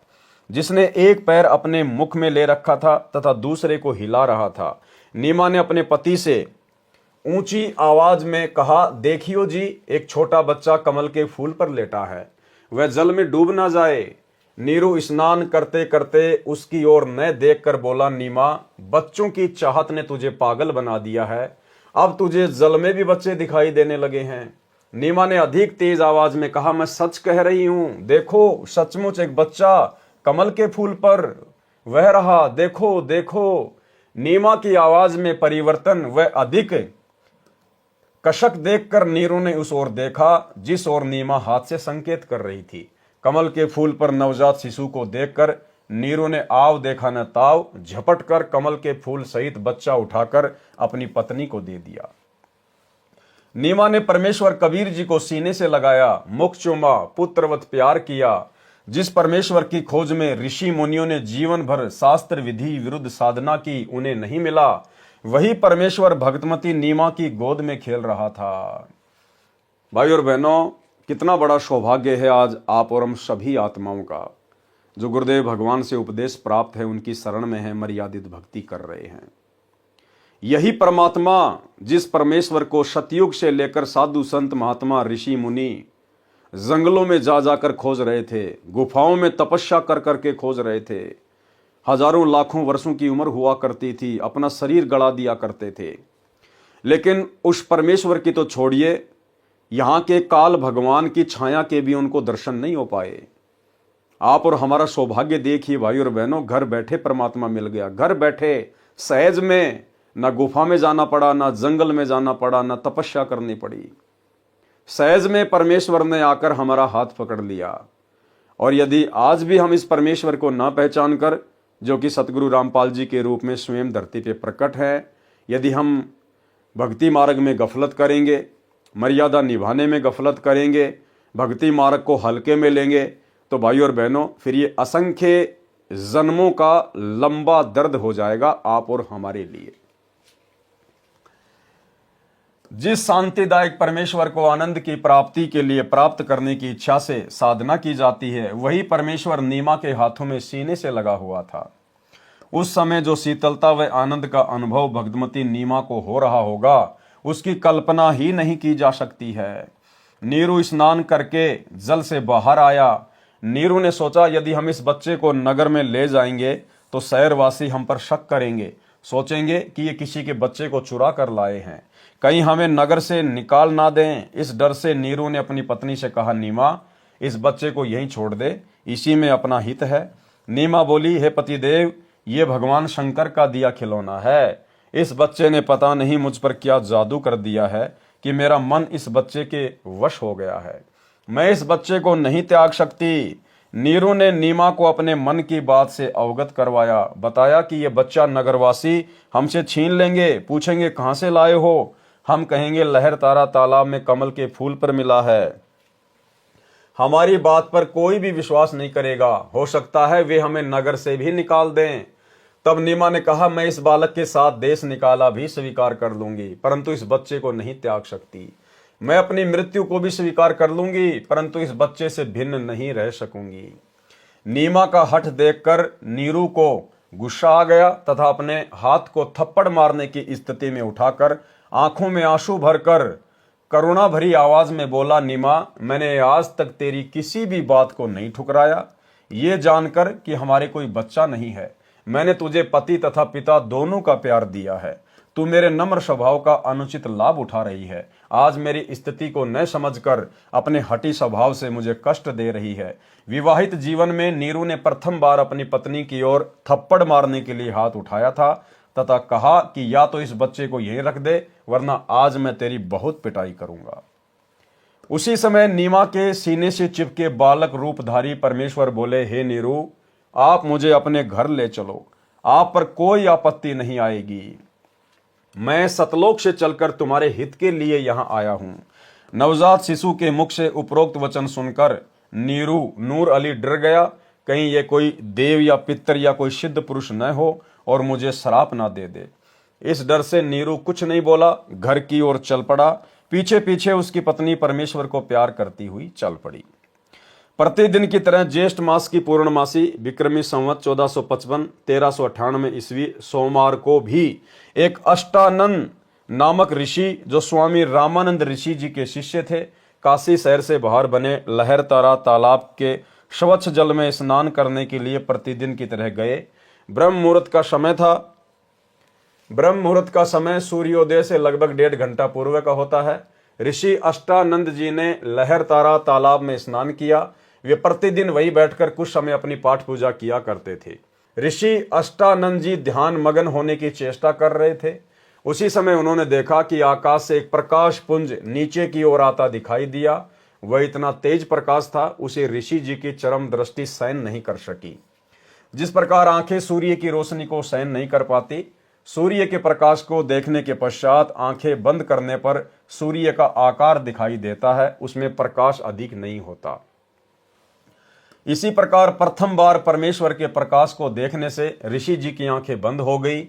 जिसने एक पैर अपने मुख में ले रखा था तथा दूसरे को हिला रहा था। नीमा ने अपने पति से ऊंची आवाज में कहा, देखियो जी, एक छोटा बच्चा कमल के फूल पर लेटा है, वह जल में डूब ना जाए। नीरू स्नान करते करते उसकी ओर न देखकर बोला, नीमा, बच्चों की चाहत ने तुझे पागल बना दिया है, अब तुझे जल में भी बच्चे दिखाई देने लगे हैं। नीमा ने अधिक तेज आवाज में कहा, मैं सच कह रही हूं, देखो सचमुच एक बच्चा कमल के फूल पर वह रहा, देखो देखो। नीमा की आवाज में परिवर्तन वह अधिक कशक देखकर नीरू ने उस ओर देखा जिस ओर नीमा हाथ से संकेत कर रही थी। कमल के फूल पर नवजात शिशु को देखकर नीरू ने आव देखा न ताव झपट कर कमल के फूल सहित बच्चा उठाकर अपनी पत्नी को दे दिया। नीमा ने परमेश्वर कबीर जी को सीने से लगाया, मुख चूमा, पुत्रवत प्यार किया। जिस परमेश्वर की खोज में ऋषि मुनियों ने जीवन भर शास्त्र विधि विरुद्ध साधना की उन्हें नहीं मिला, वही परमेश्वर भक्तमती नीमा की गोद में खेल रहा था। भाई और बहनों, कितना बड़ा सौभाग्य है आज आप और हम सभी आत्माओं का जो गुरुदेव भगवान से उपदेश प्राप्त है, उनकी शरण में है, मर्यादित भक्ति कर रहे हैं। यही परमात्मा जिस परमेश्वर को सतयुग से लेकर साधु संत महात्मा ऋषि मुनि जंगलों में जा जाकर खोज रहे थे, गुफाओं में तपस्या कर करके खोज रहे थे, हजारों लाखों वर्षों की उम्र हुआ करती थी, अपना शरीर गड़ा दिया करते थे, लेकिन उस परमेश्वर की तो छोड़िए, यहां के काल भगवान की छाया के भी उनको दर्शन नहीं हो पाए। आप और हमारा सौभाग्य देखिए भाई और बहनों, घर बैठे परमात्मा मिल गया। घर बैठे सहज में, ना गुफा में जाना पड़ा, ना जंगल में जाना पड़ा, ना तपस्या करनी पड़ी। सहज में परमेश्वर ने आकर हमारा हाथ पकड़ लिया। और यदि आज भी हम इस परमेश्वर को ना पहचान कर, जो कि सतगुरु रामपाल जी के रूप में स्वयं धरती पे प्रकट है, यदि हम भक्ति मार्ग में गफलत करेंगे, मर्यादा निभाने में गफलत करेंगे, भक्ति मार्ग को हल्के में लेंगे, तो भाई और बहनों फिर ये असंख्य जन्मों का लंबा दर्द हो जाएगा आप और हमारे लिए। जिस शांतिदायक परमेश्वर को आनंद की प्राप्ति के लिए प्राप्त करने की इच्छा से साधना की जाती है, वही परमेश्वर नीमा के हाथों में सीने से लगा हुआ था। उस समय जो शीतलता व आनंद का अनुभव भगवती नीमा को हो रहा होगा, उसकी कल्पना ही नहीं की जा सकती है। नीरू स्नान करके जल से बाहर आया। नीरू ने सोचा यदि हम इस बच्चे को नगर में ले जाएंगे तो शहरवासी हम पर शक करेंगे, सोचेंगे कि ये किसी के बच्चे को चुरा कर लाए हैं, कहीं हमें नगर से निकाल ना दें। इस डर से नीरू ने अपनी पत्नी से कहा, नीमा, इस बच्चे को यहीं छोड़ दे, इसी में अपना हित है। नीमा बोली, हे पतिदेव, ये भगवान शंकर का दिया खिलौना है। इस बच्चे ने पता नहीं मुझ पर क्या जादू कर दिया है कि मेरा मन इस बच्चे के वश हो गया है। मैं इस बच्चे को नहीं त्याग सकती। नीरू ने नीमा को अपने मन की बात से अवगत करवाया, बताया कि यह बच्चा नगरवासी हमसे छीन लेंगे, पूछेंगे कहां से लाए हो, हम कहेंगे लहर तारा तालाब में कमल के फूल पर मिला है। हमारी बात पर कोई भी विश्वास नहीं करेगा, हो सकता है वे हमें नगर से भी निकाल दें। तब नीमा ने कहा, मैं इस बालक के साथ देश निकाला भी स्वीकार कर लूंगी, परंतु इस बच्चे को नहीं त्याग सकती। मैं अपनी मृत्यु को भी स्वीकार कर लूंगी, परंतु इस बच्चे से भिन्न नहीं रह सकूंगी। नीमा का हठ देखकर नीरू को गुस्सा आ गया तथा अपने हाथ को थप्पड़ मारने की स्थिति में उठाकर आंखों में आंसू भरकर करुणा भरी आवाज में बोला, नीमा, मैंने आज तक तेरी किसी भी बात को नहीं ठुकराया, ये जानकर कि हमारे कोई बच्चा नहीं है। मैंने तुझे पति तथा पिता दोनों का प्यार दिया है। तू मेरे नम्र स्वभाव का अनुचित लाभ उठा रही है। आज मेरी स्थिति को न समझकर अपने हठी स्वभाव से मुझे कष्ट दे रही है। विवाहित जीवन में नीरू ने प्रथम बार अपनी पत्नी की ओर थप्पड़ मारने के लिए हाथ उठाया था तथा कहा कि या तो इस बच्चे को यहीं रख दे, वरना आज मैं तेरी बहुत पिटाई करूंगा। उसी समय नीमा के सीने से चिपके बालक रूपधारी परमेश्वर बोले, हे नीरू, आप मुझे अपने घर ले चलो, आप पर कोई आपत्ति नहीं आएगी। मैं सतलोक से चलकर तुम्हारे हित के लिए यहां आया हूं। नवजात शिशु के मुख से उपरोक्त वचन सुनकर नीरू नूर अली डर गया, कहीं ये कोई देव या पितर या कोई सिद्ध पुरुष न हो और मुझे श्राप ना दे दे। इस डर से नीरू कुछ नहीं बोला, घर की ओर चल पड़ा। पीछे पीछे उसकी पत्नी परमेश्वर को प्यार करती हुई चल पड़ी। प्रतिदिन की तरह ज्येष्ठ मास की पूर्णमासी विक्रमी संवत 1455 1398 ईस्वी सोमवार को भी एक अष्टानंद नामक ऋषि, जो स्वामी रामानंद ऋषि जी के शिष्य थे, काशी शहर से बाहर बने लहरतारा तालाब के स्वच्छ जल में स्नान करने के लिए प्रतिदिन की तरह गए। ब्रह्म मुहूर्त का समय था। ब्रह्म मुहूर्त का समय सूर्योदय से लगभग 1.5 घंटा पूर्व का होता है। ऋषि अष्टानंद जी ने लहरतारा तालाब में स्नान किया। वे प्रतिदिन वही बैठकर कुछ समय अपनी पाठ पूजा किया करते थे। ऋषि अष्टानंद जी ध्यान मगन होने की चेष्टा कर रहे थे। उसी समय उन्होंने देखा कि आकाश से एक प्रकाश पुंज नीचे की ओर आता दिखाई दिया। वह इतना तेज प्रकाश था, उसे ऋषि जी की चरम दृष्टि सहन नहीं कर सकी। जिस प्रकार आंखें सूर्य की रोशनी को सहन नहीं कर पाती, सूर्य के प्रकाश को देखने के पश्चात आंखें बंद करने पर सूर्य का आकार दिखाई देता है, उसमें प्रकाश अधिक नहीं होता। इसी प्रकार प्रथम बार परमेश्वर के प्रकाश को देखने से ऋषि जी की आंखें बंद हो गई।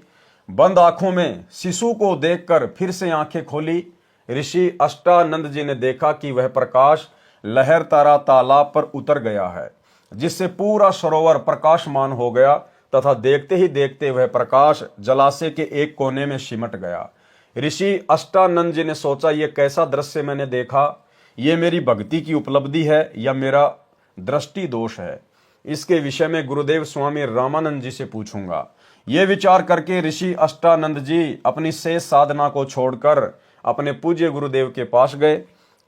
बंद आंखों में शिशु को देखकर फिर से आंखें खोली। ऋषि अष्टानंद जी ने देखा कि वह प्रकाश लहरतारा तालाब पर उतर गया है, जिससे पूरा सरोवर प्रकाशमान हो गया तथा देखते ही देखते वह प्रकाश जलाशय के एक कोने में सिमट गया। ऋषि अष्टानंद जी ने सोचा, यह कैसा दृश्य मैंने देखा, यह मेरी भक्ति की उपलब्धि है या मेरा दृष्टि दोष है। इसके विषय में गुरुदेव स्वामी रामानंद जी से पूछूंगा। ये विचार करके ऋषि अष्टानंद जी अपनी शेष साधना को छोड़कर अपने पूज्य गुरुदेव के पास गए।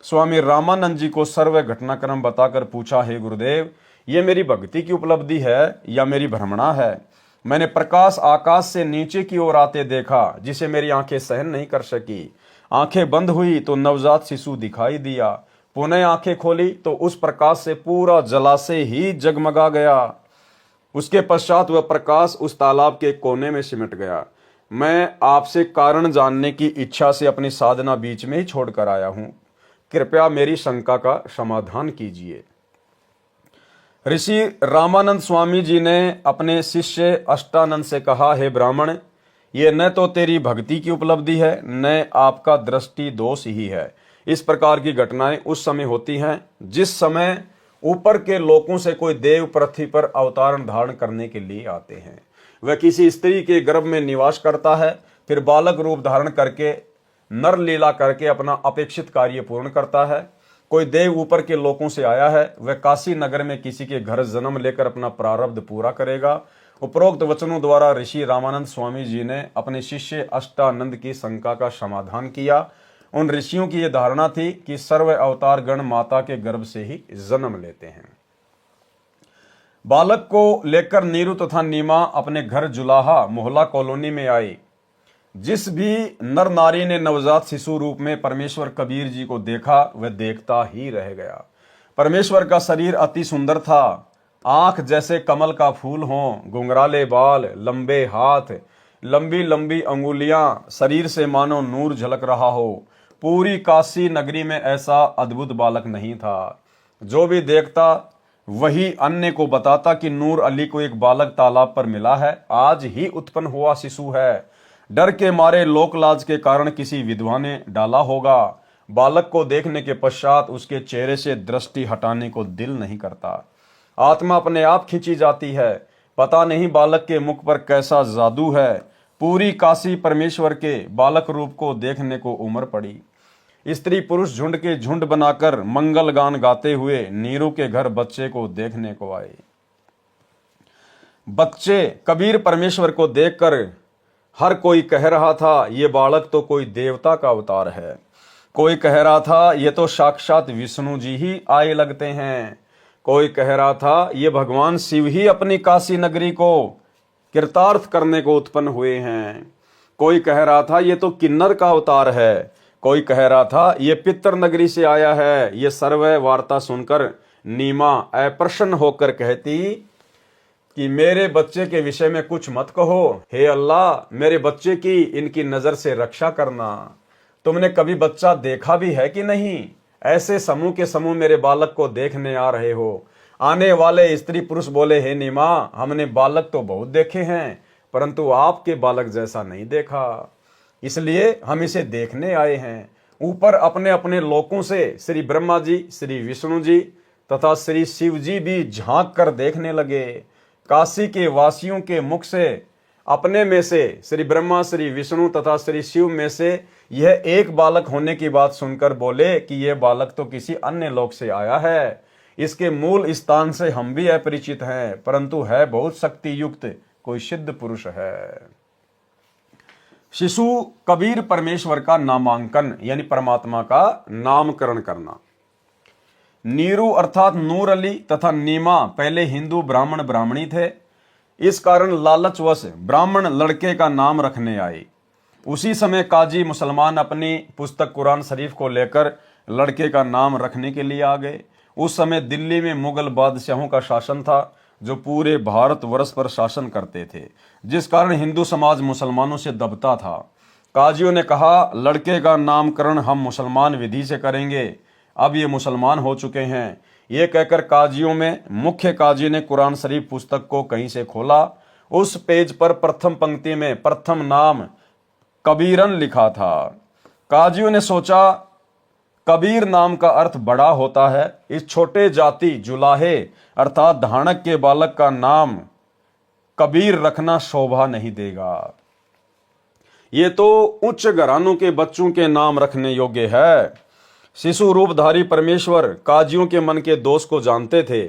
स्वामी रामानंद जी को सर्व घटनाक्रम बताकर पूछा, हे गुरुदेव, ये मेरी भक्ति की उपलब्धि है या मेरी भ्रमणा है? मैंने प्रकाश आकाश से नीचे की ओर आते देखा, जिसे मेरी आंखें सहन नहीं कर सकी। आंखें बंद हुई तो नवजात शिशु दिखाई दिया। पुनः आंखें खोली तो उस प्रकाश से पूरा जलाशय ही जगमगा गया। उसके पश्चात वह प्रकाश उस तालाब के कोने में सिमट गया। मैं आपसे कारण जानने की इच्छा से अपनी साधना बीच में ही छोड़कर आया हूं। कृपया मेरी शंका का समाधान कीजिए। ऋषि रामानंद स्वामी जी ने अपने शिष्य अष्टानंद से कहा, हे ब्राह्मण, ये न तो तेरी भक्ति की उपलब्धि है, न आपका दृष्टि दोष ही है। इस प्रकार की घटनाएं उस समय होती हैं जिस समय ऊपर के लोकों से कोई देव पृथ्वी पर अवतारण धारण करने के लिए आते हैं। वह किसी स्त्री के गर्भ में निवास करता है, फिर बालक रूप धारण करके नर लीला करके अपना अपेक्षित कार्य पूर्ण करता है। कोई देव ऊपर के लोकों से आया है, वह काशी नगर में किसी के घर जन्म लेकर अपना प्रारब्ध पूरा करेगा। उपरोक्त वचनों द्वारा ऋषि रामानंद स्वामी जी ने अपने शिष्य अष्टानंद की शंका का समाधान किया। उन ऋषियों की यह धारणा थी कि सर्व अवतार गण माता के गर्भ से ही जन्म लेते हैं। बालक को लेकर नीरू तथा नीमा अपने घर जुलाहा मोहल्ला कॉलोनी में आई। जिस भी नर नारी ने नवजात शिशु रूप में परमेश्वर कबीर जी को देखा, वह देखता ही रह गया। परमेश्वर का शरीर अति सुंदर था। आंख जैसे कमल का फूल हो, घुंघराले बाल, लंबे हाथ, लंबी लंबी अंगुलियां, शरीर से मानो नूर झलक रहा हो। पूरी काशी नगरी में ऐसा अद्भुत बालक नहीं था। जो भी देखता वही अन्य को बताता कि नूर अली को एक बालक तालाब पर मिला है, आज ही उत्पन्न हुआ शिशु है। डर के मारे लोकलाज के कारण किसी विधवा ने डाला होगा। बालक को देखने के पश्चात उसके चेहरे से दृष्टि हटाने को दिल नहीं करता। आत्मा अपने आप खींची जाती है। पता नहीं बालक के मुख पर कैसा जादू है। पूरी काशी परमेश्वर के बालक रूप को देखने को उमड़ पड़ी। स्त्री पुरुष झुंड के झुंड बनाकर मंगल गान गाते हुए नीरू के घर बच्चे को देखने को आए। बच्चे कबीर परमेश्वर को देखकर हर कोई कह रहा था ये बालक तो कोई देवता का अवतार है, कोई कह रहा था ये तो साक्षात विष्णु जी ही आए लगते हैं, कोई कह रहा था ये भगवान शिव ही अपनी काशी नगरी को कृतार्थ करने को उत्पन्न हुए हैं, कोई कह रहा था ये तो किन्नर का अवतार है, कोई कह रहा था ये पितर नगरी से आया है। ये सर्व वार्ता सुनकर नीमा अप्रसन्न होकर कहती कि मेरे बच्चे के विषय में कुछ मत कहो, हे अल्लाह मेरे बच्चे की इनकी नजर से रक्षा करना। तुमने कभी बच्चा देखा भी है कि नहीं? ऐसे समूह के समूह मेरे बालक को देखने आ रहे हो। आने वाले स्त्री पुरुष बोले, हे नीमा, हमने बालक तो बहुत देखे हैं परंतु आपके बालक जैसा नहीं देखा, इसलिए हम इसे देखने आए हैं। ऊपर अपने अपने लोकों से श्री ब्रह्मा जी, श्री विष्णु जी तथा श्री शिव जी भी झांक कर देखने लगे। काशी के वासियों के मुख से अपने में से श्री ब्रह्मा, श्री विष्णु तथा श्री शिव में से यह एक बालक होने की बात सुनकर बोले कि यह बालक तो किसी अन्य लोक से आया है, इसके मूल स्थान से हम भी अपरिचित हैं, परंतु है बहुत शक्ति युक्त, कोई सिद्ध पुरुष है। शिशु कबीर परमेश्वर का नामांकन यानी परमात्मा का नामकरण करना। नीरू अर्थात नूर अली तथा नीमा पहले हिंदू ब्राह्मण ब्राह्मणी थे, इस कारण लालचवश ब्राह्मण लड़के का नाम रखने आए। उसी समय काजी मुसलमान अपनी पुस्तक कुरान शरीफ को लेकर लड़के का नाम रखने के लिए आ गए। उस समय दिल्ली में मुगल बादशाहों का शासन था जो पूरे भारतवर्ष पर शासन करते थे, जिस कारण हिंदू समाज मुसलमानों से दबता था। काजियों ने कहा लड़के का नामकरण हम मुसलमान विधि से करेंगे, अब ये मुसलमान हो चुके हैं। ये कहकर काजियों में मुख्य काजी ने कुरान शरीफ पुस्तक को कहीं से खोला। उस पेज पर प्रथम पंक्ति में प्रथम नाम कबीरन लिखा था। काजियों ने सोचा कबीर नाम का अर्थ बड़ा होता है, इस छोटे जाति जुलाहे अर्थात धानक के बालक का नाम कबीर रखना शोभा नहीं देगा। ये तो उच्च घरानों के बच्चों के नाम रखने योग्य है। शिशु रूपधारी परमेश्वर काजियों के मन के दोष को जानते थे।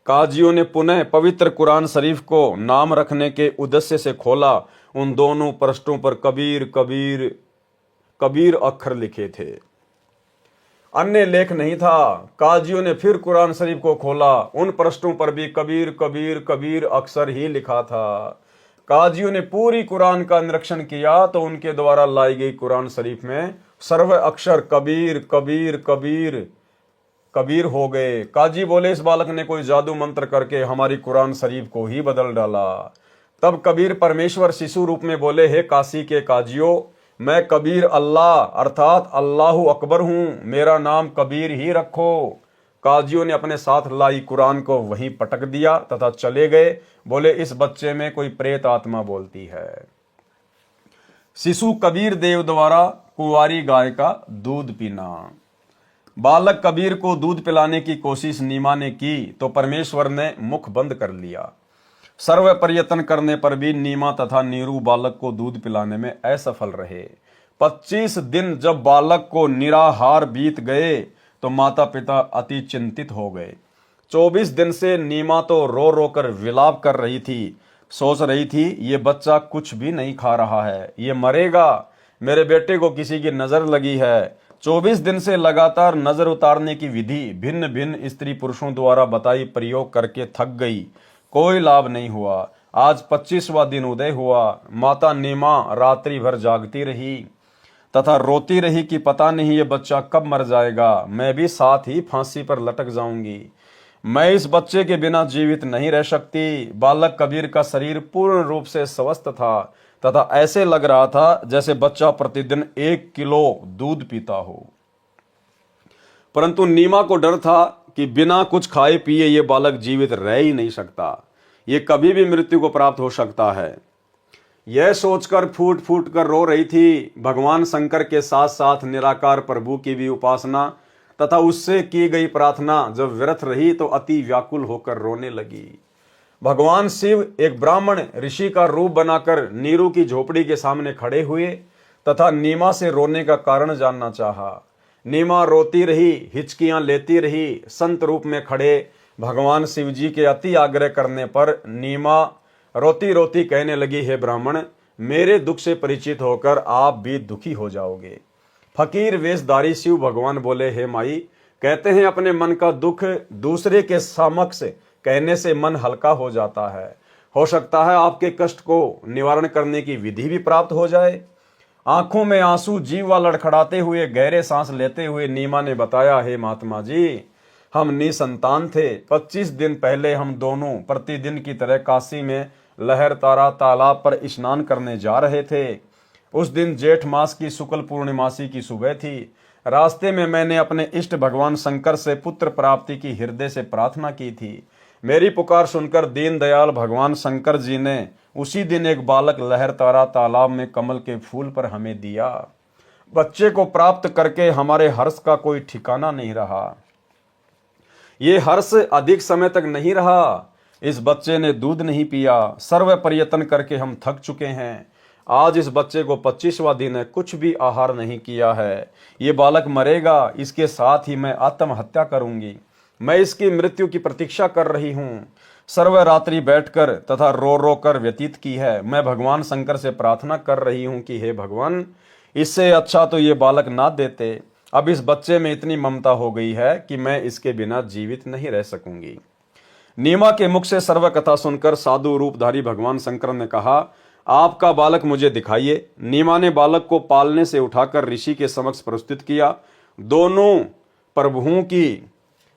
काजियों ने पुनः पवित्र कुरान शरीफ को नाम रखने के उद्देश्य से खोला। उन दोनों पृष्ठों पर कबीर कबीर कबीर अक्षर लिखे थे, अन्य लेख नहीं था। काजियों ने फिर कुरान शरीफ को खोला, उन पृष्ठों पर भी कबीर कबीर कबीर अक्षर ही लिखा था। काजियों ने पूरी कुरान का निरीक्षण किया तो उनके द्वारा लाई गई कुरान शरीफ में सर्व अक्षर कबीर कबीर कबीर कबीर हो गए। काजी बोले इस बालक ने कोई जादू मंत्र करके हमारी कुरान शरीफ को ही बदल डाला। तब कबीर परमेश्वर शिशु रूप में बोले, हे काशी के काजियों, मैं कबीर अल्लाह अर्थात अल्लाहु अकबर हूं, मेरा नाम कबीर ही रखो। काजियों ने अपने साथ लाई कुरान को वहीं पटक दिया तथा चले गए। बोले इस बच्चे में कोई प्रेत आत्मा बोलती है। शिशु कबीर देव द्वारा कुंवारी गाय का दूध पीना। बालक कबीर को दूध पिलाने की कोशिश नीमा ने की तो परमेश्वर ने मुख बंद कर लिया। सर्व प्रयत्न करने पर भी नीमा तथा नीरू बालक को दूध पिलाने में असफल रहे। 25 दिन जब बालक को निराहार बीत गए तो माता पिता अति चिंतित हो गए। 24 दिन से नीमा तो रो रो कर विलाप कर रही थी, सोच रही थी ये बच्चा कुछ भी नहीं खा रहा है, ये मरेगा, मेरे बेटे को किसी की नजर लगी है। 24 दिन से लगातार नजर उतारने की विधि भिन्न भिन्न स्त्री पुरुषों द्वारा बताई प्रयोग करके थक गई, कोई लाभ नहीं हुआ। आज 25वां दिन उदय हुआ। माता नीमा रात्रि भर जागती रही तथा रोती रही कि पता नहीं ये बच्चा कब मर जाएगा, मैं भी साथ ही फांसी पर लटक जाऊंगी, मैं इस बच्चे के बिना जीवित नहीं रह सकती। बालक कबीर का शरीर पूर्ण रूप से स्वस्थ था तथा ऐसे लग रहा था जैसे बच्चा प्रतिदिन 1 किलो दूध पीता हो। परंतु नीमा को डर था कि बिना कुछ खाए पिए ये बालक जीवित रह ही नहीं सकता, ये कभी भी मृत्यु को प्राप्त हो सकता है। यह सोचकर फूट फूट कर रो रही थी। भगवान शंकर के साथ साथ निराकार प्रभु की भी उपासना तथा उससे की गई प्रार्थना जब व्यर्थ रही तो अति व्याकुल होकर रोने लगी। भगवान शिव एक ब्राह्मण ऋषि का रूप बनाकर नीरू की झोपड़ी के सामने खड़े हुए तथा नीमा से रोने का कारण जानना चाहा। नीमा रोती रही, हिचकियां लेती रही। संत रूप में खड़े भगवान शिव जी के अति आग्रह करने पर नीमा रोती रोती कहने लगी, हे ब्राह्मण, मेरे दुख से परिचित होकर आप भी दुखी हो जाओगे। फकीर वेशधारी शिव भगवान बोले, हे माई, कहते हैं अपने मन का दुख दूसरे के समक्ष कहने से मन हल्का हो जाता है। हो सकता है आपके कष्ट को निवारण करने की विधि भी प्राप्त हो जाए। आंखों में आंसू जीवा लड़खड़ाते हुए गहरे सांस लेते हुए नीमा ने बताया, हे महात्मा जी, हम निसंतान थे। 25 दिन पहले हम दोनों प्रतिदिन की तरह काशी में लहर तारा तालाब पर स्नान करने जा रहे थे। उस दिन जेठ मास की शुक्ल पूर्णिमासी की सुबह थी। रास्ते में मैंने अपने इष्ट भगवान शंकर से पुत्र प्राप्ति की हृदय से प्रार्थना की थी। मेरी पुकार सुनकर दीनदयाल भगवान शंकर जी ने उसी दिन एक बालक लहर तारा तालाब में कमल के फूल पर हमें दिया। बच्चे को प्राप्त करके हमारे हर्ष का कोई ठिकाना नहीं रहा। ये हर्ष अधिक समय तक नहीं रहा। इस बच्चे ने दूध नहीं पिया। सर्व प्रयत्न करके हम थक चुके हैं। आज इस बच्चे को 25वां दिन है, कुछ भी आहार नहीं किया है। ये बालक मरेगा, इसके साथ ही मैं आत्महत्या करूंगी। मैं इसकी मृत्यु की प्रतीक्षा कर रही हूँ। सर्व रात्रि बैठकर तथा रो रो कर व्यतीत की है। मैं भगवान शंकर से प्रार्थना कर रही हूँ कि हे भगवान, इससे अच्छा तो ये बालक ना देते। अब इस बच्चे में इतनी ममता हो गई है कि मैं इसके बिना जीवित नहीं रह सकूंगी। नीमा के मुख से सर्व कथा सुनकर साधु रूपधारी भगवान शंकर ने कहा, आपका बालक मुझे दिखाइए। नीमा ने बालक को पालने से उठाकर ऋषि के समक्ष प्रस्तुत किया। दोनों प्रभुओं की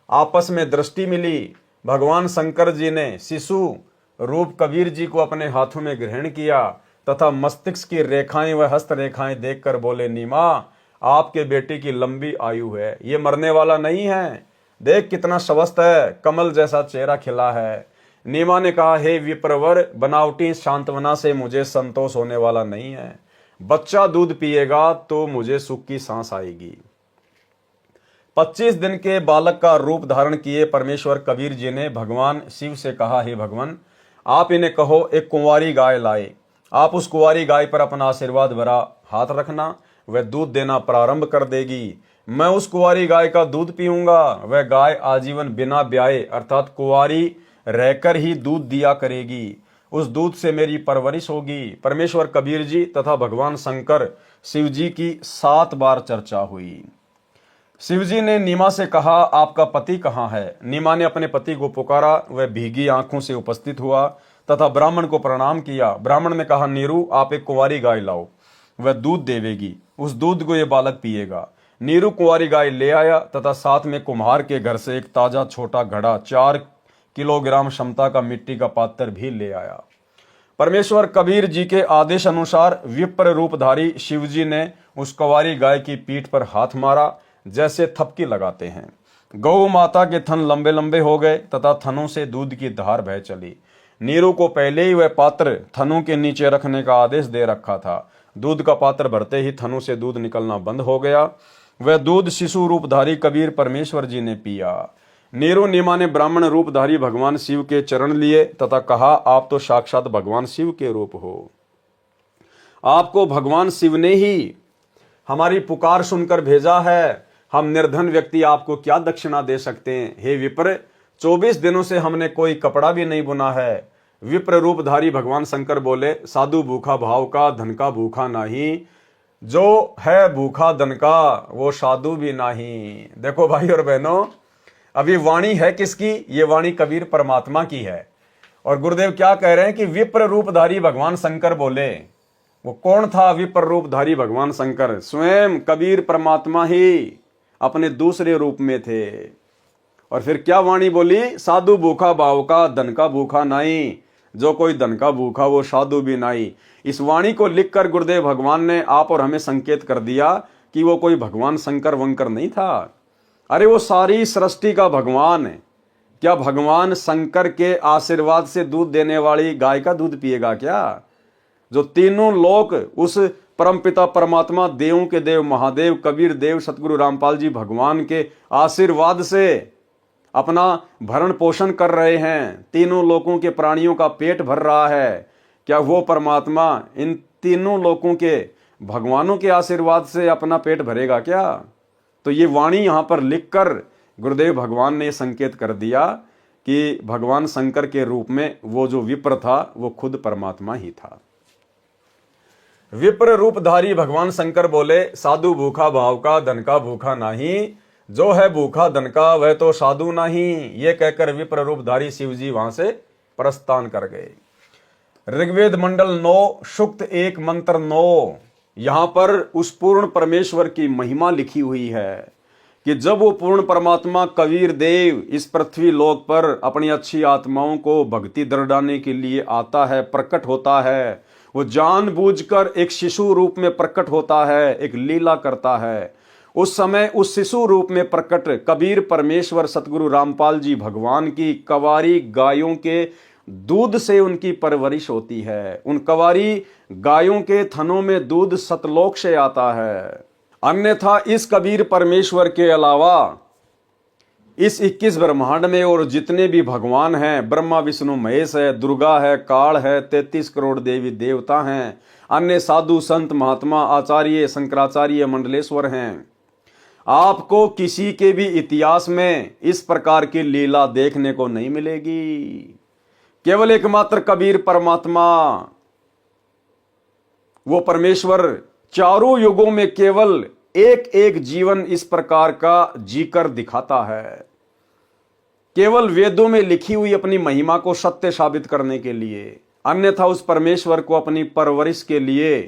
आपस में दृष्टि मिली। भगवान शंकर जी ने शिशु रूप कबीर जी को अपने हाथों में ग्रहण किया तथा मस्तिष्क की रेखाएं व हस्त रेखाएं देखकर बोले, नीमा, आपके बेटे की लंबी आयु है, ये मरने वाला नहीं है। देख कितना स्वस्थ है, कमल जैसा चेहरा खिला है। नीमा ने कहा, हे विप्रवर, बनावटी सांत्वना से मुझे संतोष होने वाला नहीं है। बच्चा दूध पिएगा तो मुझे सुख की सांस आएगी। 25 दिन के बालक का रूप धारण किए परमेश्वर कबीर जी ने भगवान शिव से कहा, हे भगवान, आप इन्हें कहो एक कुंवारी गाय लाए। आप उस कुंवारी गाय पर अपना आशीर्वाद भरा हाथ रखना, वह दूध देना प्रारंभ कर देगी। मैं उस कुंवारी गाय का दूध पीऊंगा। वह गाय आजीवन बिना ब्याए अर्थात कुंवारी रहकर ही दूध दिया करेगी। उस दूध से मेरी परवरिश होगी। परमेश्वर कबीर जी तथा भगवान शंकर शिव जी की 7 बार चर्चा हुई। शिवजी ने नीमा से कहा, आपका पति कहाँ है? नीमा ने अपने पति को पुकारा। वह भीगी आंखों से उपस्थित हुआ तथा ब्राह्मण को प्रणाम किया। ब्राह्मण ने कहा, नीरू, आप एक कुंवारी गाय लाओ, वह दूध देवेगी। उस दूध को यह बालक पिएगा। नीरू कुंवारी गाय ले आया तथा साथ में कुम्हार के घर से एक ताजा छोटा घड़ा 4 किलोग्राम क्षमता का मिट्टी का पात्र भी ले आया। परमेश्वर कबीर जी के आदेश अनुसार विप्र रूपधारी शिवजी ने उस कुंवारी गाय की पीठ पर हाथ मारा जैसे थपकी लगाते हैं। गौ माता के थन लंबे लंबे हो गए तथा थनों से दूध की धार बह चली। नीरू को पहले ही वह पात्र थनों के नीचे रखने का आदेश दे रखा था। दूध का पात्र भरते ही थनों से दूध निकलना बंद हो गया। वह दूध शिशु रूपधारी कबीर परमेश्वर जी ने पिया। नीरू नीमा ने ब्राह्मण रूपधारी भगवान शिव के चरण लिए तथा कहा, आप तो साक्षात भगवान शिव के रूप हो। आपको भगवान शिव ने ही हमारी पुकार सुनकर भेजा है। हम निर्धन व्यक्ति आपको क्या दक्षिणा दे सकते हैं? हे विप्र, 24 दिनों से हमने कोई कपड़ा भी नहीं बुना है। विप्र रूपधारी भगवान शंकर बोले, साधु भूखा भाव का, धन का भूखा नहीं। जो है भूखा धन का, वो साधु भी नहीं। देखो भाई और बहनों, अभी वाणी है किसकी? ये वाणी कबीर परमात्मा की है। और गुरुदेव क्या कह रहे हैं कि विप्र रूपधारी भगवान शंकर बोले। वो कौन था विप्र रूपधारी भगवान शंकर? स्वयं कबीर परमात्मा ही अपने दूसरे रूप में थे। और फिर क्या वाणी बोली? साधु भूखा भाव का, धन का भूखा नहीं। जो कोई धन का भूखा वो साधु भी नहीं। इस वाणी को लिखकर गुरुदेव भगवान ने आप और हमें संकेत कर दिया कि वो कोई भगवान शंकर वंकर नहीं था। अरे वो सारी सृष्टि का भगवान है। क्या भगवान शंकर के आशीर्वाद से दूध देने वाली गाय का दूध पिएगा क्या? जो तीनों लोक उस परमपिता परमात्मा देवों के देव महादेव कबीर देव सतगुरु रामपाल जी भगवान के आशीर्वाद से अपना भरण पोषण कर रहे हैं, तीनों लोकों के प्राणियों का पेट भर रहा है, क्या वो परमात्मा इन तीनों लोकों के भगवानों के आशीर्वाद से अपना पेट भरेगा क्या? तो ये वाणी यहां पर लिखकर गुरुदेव भगवान ने संकेत कर दिया कि भगवान शंकर के रूप में वो जो विप्र था वो खुद परमात्मा ही था। विप्र रूपधारी भगवान शंकर बोले, साधु भूखा भाव का, धन का भूखा नहीं, जो है भूखा धन का वह तो साधु नहीं। ये कहकर विप्र रूपधारी शिव जी वहां से प्रस्थान कर गए। ऋग्वेद मंडल 9 सूक्त 1 मंत्र 9, यहां पर उस पूर्ण परमेश्वर की महिमा लिखी हुई है कि जब वो पूर्ण परमात्मा कबीर देव इस पृथ्वी लोक पर अपनी अच्छी आत्माओं को भक्ति दृढ़ाने के लिए आता है, प्रकट होता है, वो जानबूझकर एक शिशु रूप में प्रकट होता है, एक लीला करता है। उस समय उस शिशु रूप में प्रकट कबीर परमेश्वर सतगुरु रामपाल जी भगवान की कवारी गायों के दूध से उनकी परवरिश होती है। उन कवारी गायों के थनों में दूध सतलोक से आता है। अन्यथा इस कबीर परमेश्वर के अलावा इस 21 ब्रह्मांड में और जितने भी भगवान हैं, ब्रह्मा विष्णु महेश है, दुर्गा है, काल है, 33 करोड़ देवी देवता हैं, अन्य साधु संत महात्मा आचार्य शंकराचार्य मंडलेश्वर हैं, आपको किसी के भी इतिहास में इस प्रकार की लीला देखने को नहीं मिलेगी। केवल एकमात्र कबीर परमात्मा, वो परमेश्वर चारों युगों में केवल एक एक जीवन इस प्रकार का जीकर दिखाता है, केवल वेदों में लिखी हुई अपनी महिमा को सत्य साबित करने के लिए। अन्यथा उस परमेश्वर को अपनी परवरिश के लिए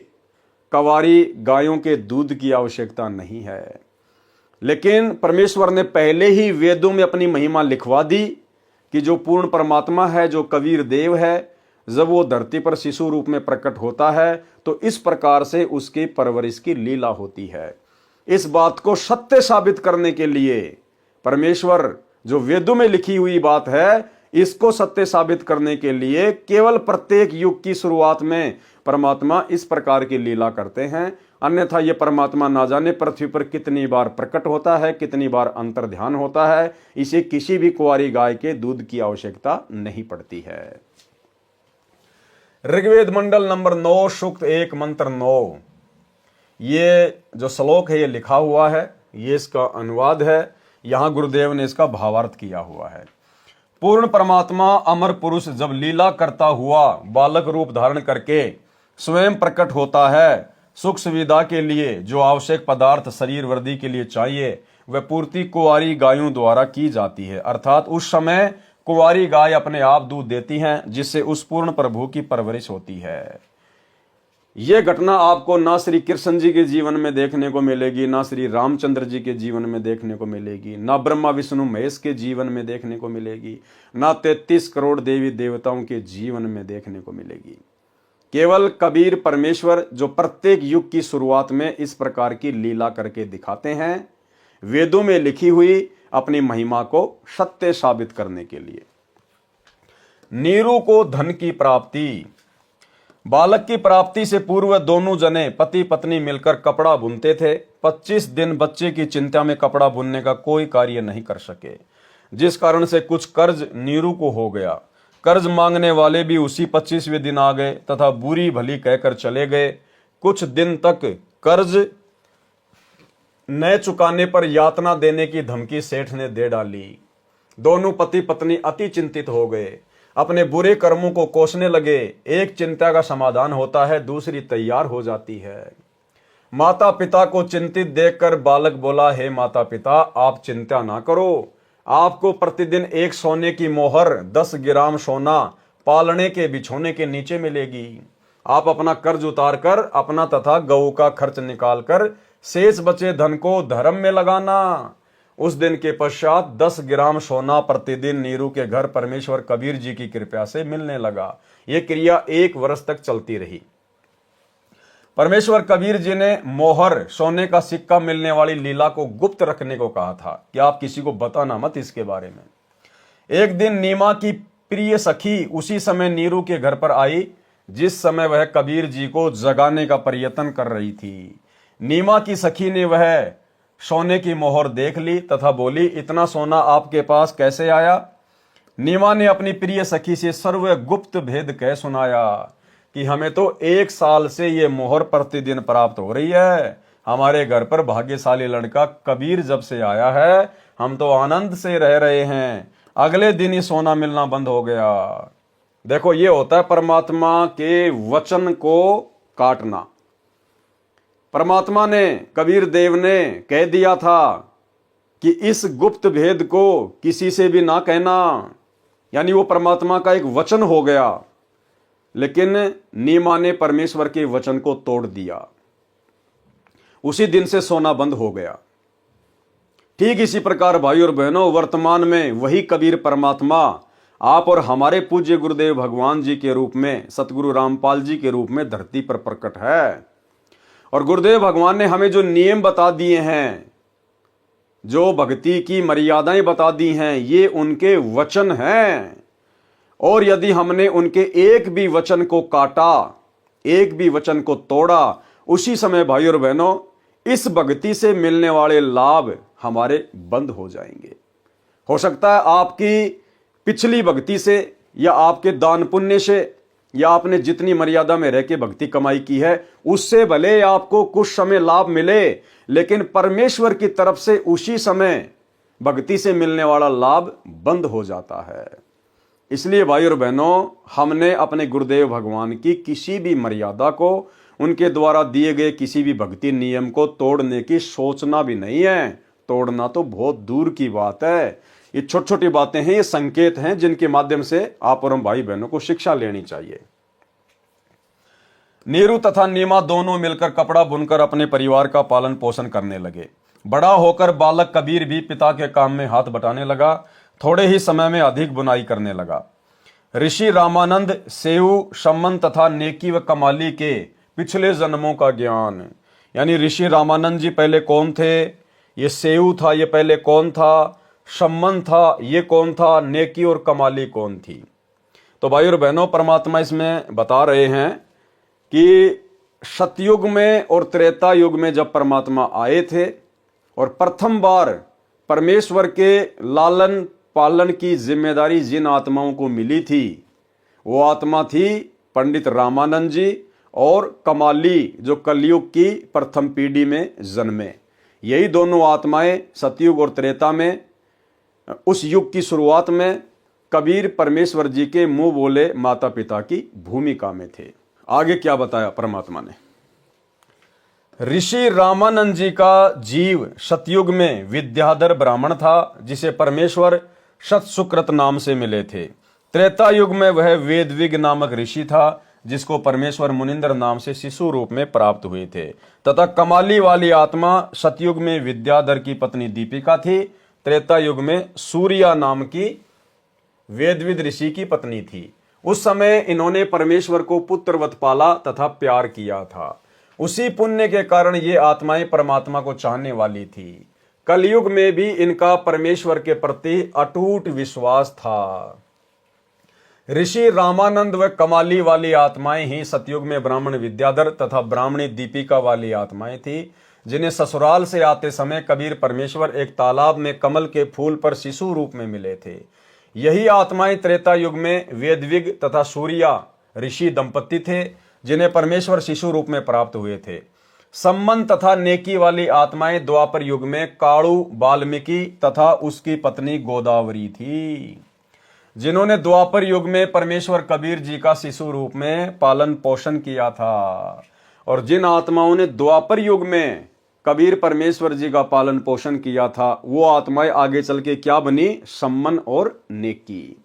कवारी गायों के दूध की आवश्यकता नहीं है। लेकिन परमेश्वर ने पहले ही वेदों में अपनी महिमा लिखवा दी कि जो पूर्ण परमात्मा है, जो कबीर देव है, जब वो धरती पर शिशु रूप में प्रकट होता है तो इस प्रकार से उसकी परवरिश की लीला होती है। इस बात को सत्य साबित करने के लिए परमेश्वर, जो वेदों में लिखी हुई बात है, इसको सत्य साबित करने के लिए केवल प्रत्येक युग की शुरुआत में परमात्मा इस प्रकार की लीला करते हैं। अन्यथा ये परमात्मा ना जाने पृथ्वी पर कितनी बार प्रकट होता है, कितनी बार अंतर ध्यान होता है, इसे किसी भी कुंवारी गाय के दूध की आवश्यकता नहीं पड़ती है। ऋग्वेद मंडल नंबर 9 सूक्त 1 मंत्र 9, ये जो श्लोक है ये लिखा हुआ है, ये इसका अनुवाद है। यहां गुरुदेव ने इसका भावार्थ किया हुआ है। पूर्ण परमात्मा अमर पुरुष जब लीला करता हुआ बालक रूप धारण करके स्वयं प्रकट होता है, सुख सुविधा के लिए जो आवश्यक पदार्थ शरीर वृद्धि के लिए चाहिए वह पूर्ति कुंवारी गायों द्वारा की जाती है। अर्थात उस समय कुंवारी गाय अपने आप दूध देती हैं, जिससे उस पूर्ण प्रभु की परवरिश होती है। यह घटना आपको ना श्री कृष्ण जी के जीवन में देखने को मिलेगी, ना श्री रामचंद्र जी के जीवन में देखने को मिलेगी, ना ब्रह्मा विष्णु महेश के जीवन में देखने को मिलेगी, ना 33 करोड़ देवी देवताओं के जीवन में देखने को मिलेगी। केवल कबीर परमेश्वर जो प्रत्येक युग की शुरुआत में इस प्रकार की लीला करके दिखाते हैं, वेदों में लिखी हुई अपनी महिमा को सत्य साबित करने के लिए। नीरू को धन की प्राप्ति। बालक की प्राप्ति से पूर्व दोनों जने पति पत्नी मिलकर कपड़ा बुनते थे। 25 दिन बच्चे की चिंता में कपड़ा बुनने का कोई कार्य नहीं कर सके, जिस कारण से कुछ कर्ज नीरू को हो गया। कर्ज मांगने वाले भी उसी 25वें दिन आ गए तथा बुरी भली कहकर चले गए। कुछ दिन तक कर्ज न चुकाने पर यातना देने की धमकी सेठ ने दे डाली। दोनों पति पत्नी अति चिंतित हो गए, अपने बुरे कर्मों को कोसने लगे। एक चिंता का समाधान होता है, दूसरी तैयार हो जाती है। माता पिता को चिंतित देखकर बालक बोला, हे माता पिता, आप चिंता ना करो, आपको प्रतिदिन एक सोने की मोहर 10 ग्राम सोना पालने के बिछोने के नीचे मिलेगी। आप अपना कर्ज उतार कर अपना तथा गऊ का खर्च निकाल कर शेष बचे धन को धर्म में लगाना। उस दिन के पश्चात 10 ग्राम सोना प्रतिदिन नीरू के घर परमेश्वर कबीर जी की कृपा से मिलने लगा। यह क्रिया 1 वर्ष तक चलती रही। परमेश्वर कबीर जी ने मोहर सोने का सिक्का मिलने वाली लीला को गुप्त रखने को कहा था कि आप किसी को बताना मत इसके बारे में। एक दिन नीमा की प्रिय सखी उसी समय नीरू के घर पर आई, जिस समय वह कबीर जी को जगाने का प्रयत्न कर रही थी। नीमा की सखी ने वह सोने की मोहर देख ली तथा बोली, इतना सोना आपके पास कैसे आया? नीमा ने अपनी प्रिय सखी से सर्व गुप्त भेद कह सुनाया कि हमें तो 1 साल से ये मोहर प्रतिदिन प्राप्त हो रही है। हमारे घर पर भाग्यशाली लड़का कबीर जब से आया है, हम तो आनंद से रह रहे हैं। अगले दिन ही सोना मिलना बंद हो गया। देखो, ये होता है परमात्मा के वचन को काटना। परमात्मा ने, कबीर देव ने कह दिया था कि इस गुप्त भेद को किसी से भी ना कहना, यानी वो परमात्मा का एक वचन हो गया। लेकिन नीमा ने परमेश्वर के वचन को तोड़ दिया, उसी दिन से सोना बंद हो गया। ठीक इसी प्रकार भाई और बहनों, वर्तमान में वही कबीर परमात्मा आप और हमारे पूज्य गुरुदेव भगवान जी के रूप में, सतगुरु रामपाल जी के रूप में धरती पर प्रकट है। और गुरुदेव भगवान ने हमें जो नियम बता दिए हैं, जो भक्ति की मर्यादाएं बता दी हैं, ये उनके वचन हैं। और यदि हमने उनके एक भी वचन को काटा, एक भी वचन को तोड़ा, उसी समय भाई और बहनों इस भक्ति से मिलने वाले लाभ हमारे बंद हो जाएंगे। हो सकता है आपकी पिछली भक्ति से या आपके दान पुण्य से या आपने जितनी मर्यादा में रह के भक्ति कमाई की है उससे भले आपको कुछ समय लाभ मिले, लेकिन परमेश्वर की तरफ से उसी समय भक्ति से मिलने वाला लाभ बंद हो जाता है। इसलिए भाई और बहनों, हमने अपने गुरुदेव भगवान की किसी भी मर्यादा को, उनके द्वारा दिए गए किसी भी भक्ति नियम को तोड़ने की सोचना भी नहीं है। तोड़ना तो बहुत दूर की बात है। ये छोटी छोटी बातें हैं, ये संकेत हैं जिनके माध्यम से आप और हम भाई बहनों को शिक्षा लेनी चाहिए। नीरू तथा नीमा दोनों मिलकर कपड़ा बुनकर अपने परिवार का पालन पोषण करने लगे। बड़ा होकर बालक कबीर भी पिता के काम में हाथ बटाने लगा। थोड़े ही समय में अधिक बुनाई करने लगा। ऋषि रामानंद सेऊ, शमन तथा नेकी व कमाली के पिछले जन्मों का ज्ञान, यानी ऋषि रामानंद जी पहले कौन थे, ये सेऊ था, ये पहले कौन था, शमन था, ये कौन था, नेकी और कमाली कौन थी। तो भाई और बहनों, परमात्मा इसमें बता रहे हैं कि सतयुग में और त्रेता युग में जब परमात्मा आए थे और प्रथम बार परमेश्वर के लालन पालन की जिम्मेदारी जिन आत्माओं को मिली थी, वो आत्मा थी पंडित रामानंद जी और कमाली, जो कलयुग की प्रथम पीढ़ी में जन्मे। यही दोनों आत्माएं सतयुग और त्रेता में, उस युग की शुरुआत में कबीर परमेश्वर जी के मुंह बोले माता पिता की भूमिका में थे। आगे क्या बताया परमात्मा ने। ऋषि रामानंद जी का जीव सतयुग में विद्याधर ब्राह्मण था, जिसे परमेश्वर सतसुकृत नाम से मिले थे। त्रेता युग में वह वेदविग नामक ऋषि था, जिसको परमेश्वर मुनिंद्र नाम से शिशु रूप में प्राप्त हुए थे। तथा कमाली वाली आत्मा सतयुग में विद्याधर की पत्नी दीपिका थी। त्रेता युग में सूर्या नाम की वेदविद ऋषि की पत्नी थी। उस समय इन्होंने परमेश्वर को पुत्रवत पाला तथा प्यार किया था। उसी पुण्य के कारण ये आत्माएं परमात्मा को चाहने वाली थी। कलयुग में भी इनका परमेश्वर के प्रति अटूट विश्वास था। ऋषि रामानंद व कमाली वाली आत्माएं ही सतयुग में ब्राह्मण विद्याधर तथा ब्राह्मणी दीपिका वाली आत्माएं थी, जिन्हें ससुराल से आते समय कबीर परमेश्वर एक तालाब में कमल के फूल पर शिशु रूप में मिले थे। यही आत्माएं त्रेता युग में वेदविग तथा सूर्या ऋषि दंपति थे, जिन्हें परमेश्वर शिशु रूप में प्राप्त हुए थे। सम्मन तथा नेकी वाली आत्माएं द्वापर युग में काणु वाल्मीकि तथा उसकी पत्नी गोदावरी थी, जिन्होंने द्वापर युग में परमेश्वर कबीर जी का शिशु रूप में पालन पोषण किया था। और जिन आत्माओं ने द्वापर युग में कबीर परमेश्वर जी का पालन पोषण किया था, वो आत्माएं आगे चल के क्या बनी, सम्मन और नेकी।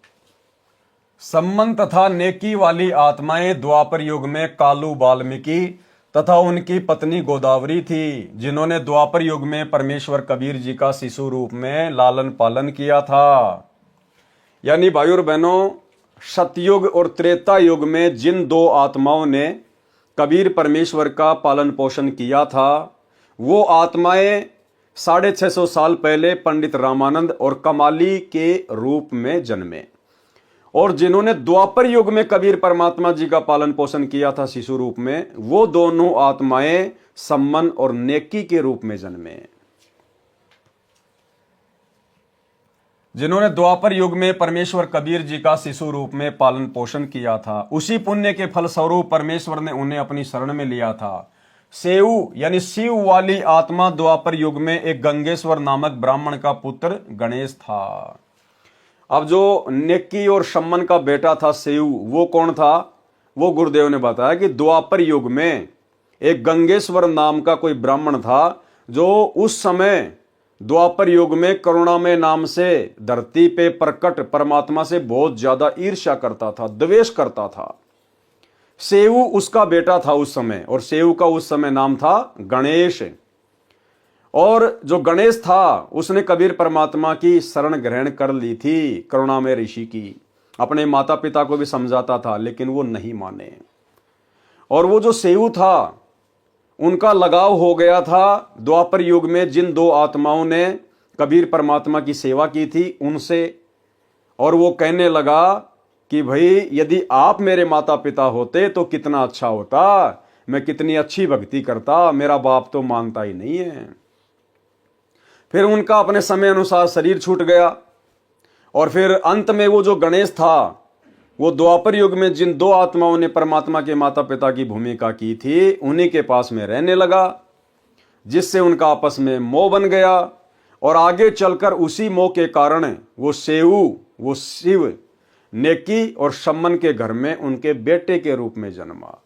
सम्मन तथा नेकी वाली आत्माएं द्वापर युग में कालू वाल्मीकि तथा उनकी पत्नी गोदावरी थी, जिन्होंने द्वापर युग में परमेश्वर कबीर जी का शिशु रूप में लालन पालन किया था। यानी भाई और बहनों, सतयुग और त्रेता युग में जिन दो आत्माओं ने कबीर परमेश्वर का पालन पोषण किया था, वो आत्माएं 650 साल पहले पंडित रामानंद और कमाली के रूप में जन्मे। और जिन्होंने द्वापर युग में कबीर परमात्मा जी का पालन पोषण किया था शिशु रूप में, वो दोनों आत्माएं सम्मन और नेकी के रूप में जन्मे। जिन्होंने द्वापर युग में परमेश्वर कबीर जी का शिशु रूप में पालन पोषण किया था, उसी पुण्य के फलस्वरूप परमेश्वर ने उन्हें अपनी शरण में लिया था। सेऊ यानी शिव वाली आत्मा द्वापर युग में एक गंगेश्वर नामक ब्राह्मण का पुत्र गणेश था। अब जो नेकी और सम्मन का बेटा था सेऊ, वो कौन था, वो गुरुदेव ने बताया कि द्वापर युग में एक गंगेश्वर नाम का कोई ब्राह्मण था जो उस समय द्वापर युग में करुणामय नाम से धरती पे प्रकट परमात्मा से बहुत ज्यादा ईर्ष्या करता था, द्वेष करता था। सेऊ उसका बेटा था उस समय, और सेऊ का उस समय नाम था गणेश। और जो गणेश था उसने कबीर परमात्मा की शरण ग्रहण कर ली थी, करुणामय ऋषि की। अपने माता पिता को भी समझाता था लेकिन वो नहीं माने। और वो जो सेऊ था उनका लगाव हो गया था द्वापर युग में जिन दो आत्माओं ने कबीर परमात्मा की सेवा की थी उनसे। और वो कहने लगा कि भाई यदि आप मेरे माता पिता होते तो कितना अच्छा होता, मैं कितनी अच्छी भक्ति करता, मेरा बाप तो मानता ही नहीं है। फिर उनका अपने समय अनुसार शरीर छूट गया। और फिर अंत में वो जो गणेश था वो द्वापर युग में जिन दो आत्माओं ने परमात्मा के माता पिता की भूमिका की थी उन्हीं के पास में रहने लगा, जिससे उनका आपस में मोह बन गया। और आगे चलकर उसी मोह के कारण वो शिव नेकी और शम्मन के घर में उनके बेटे के रूप में जन्मा।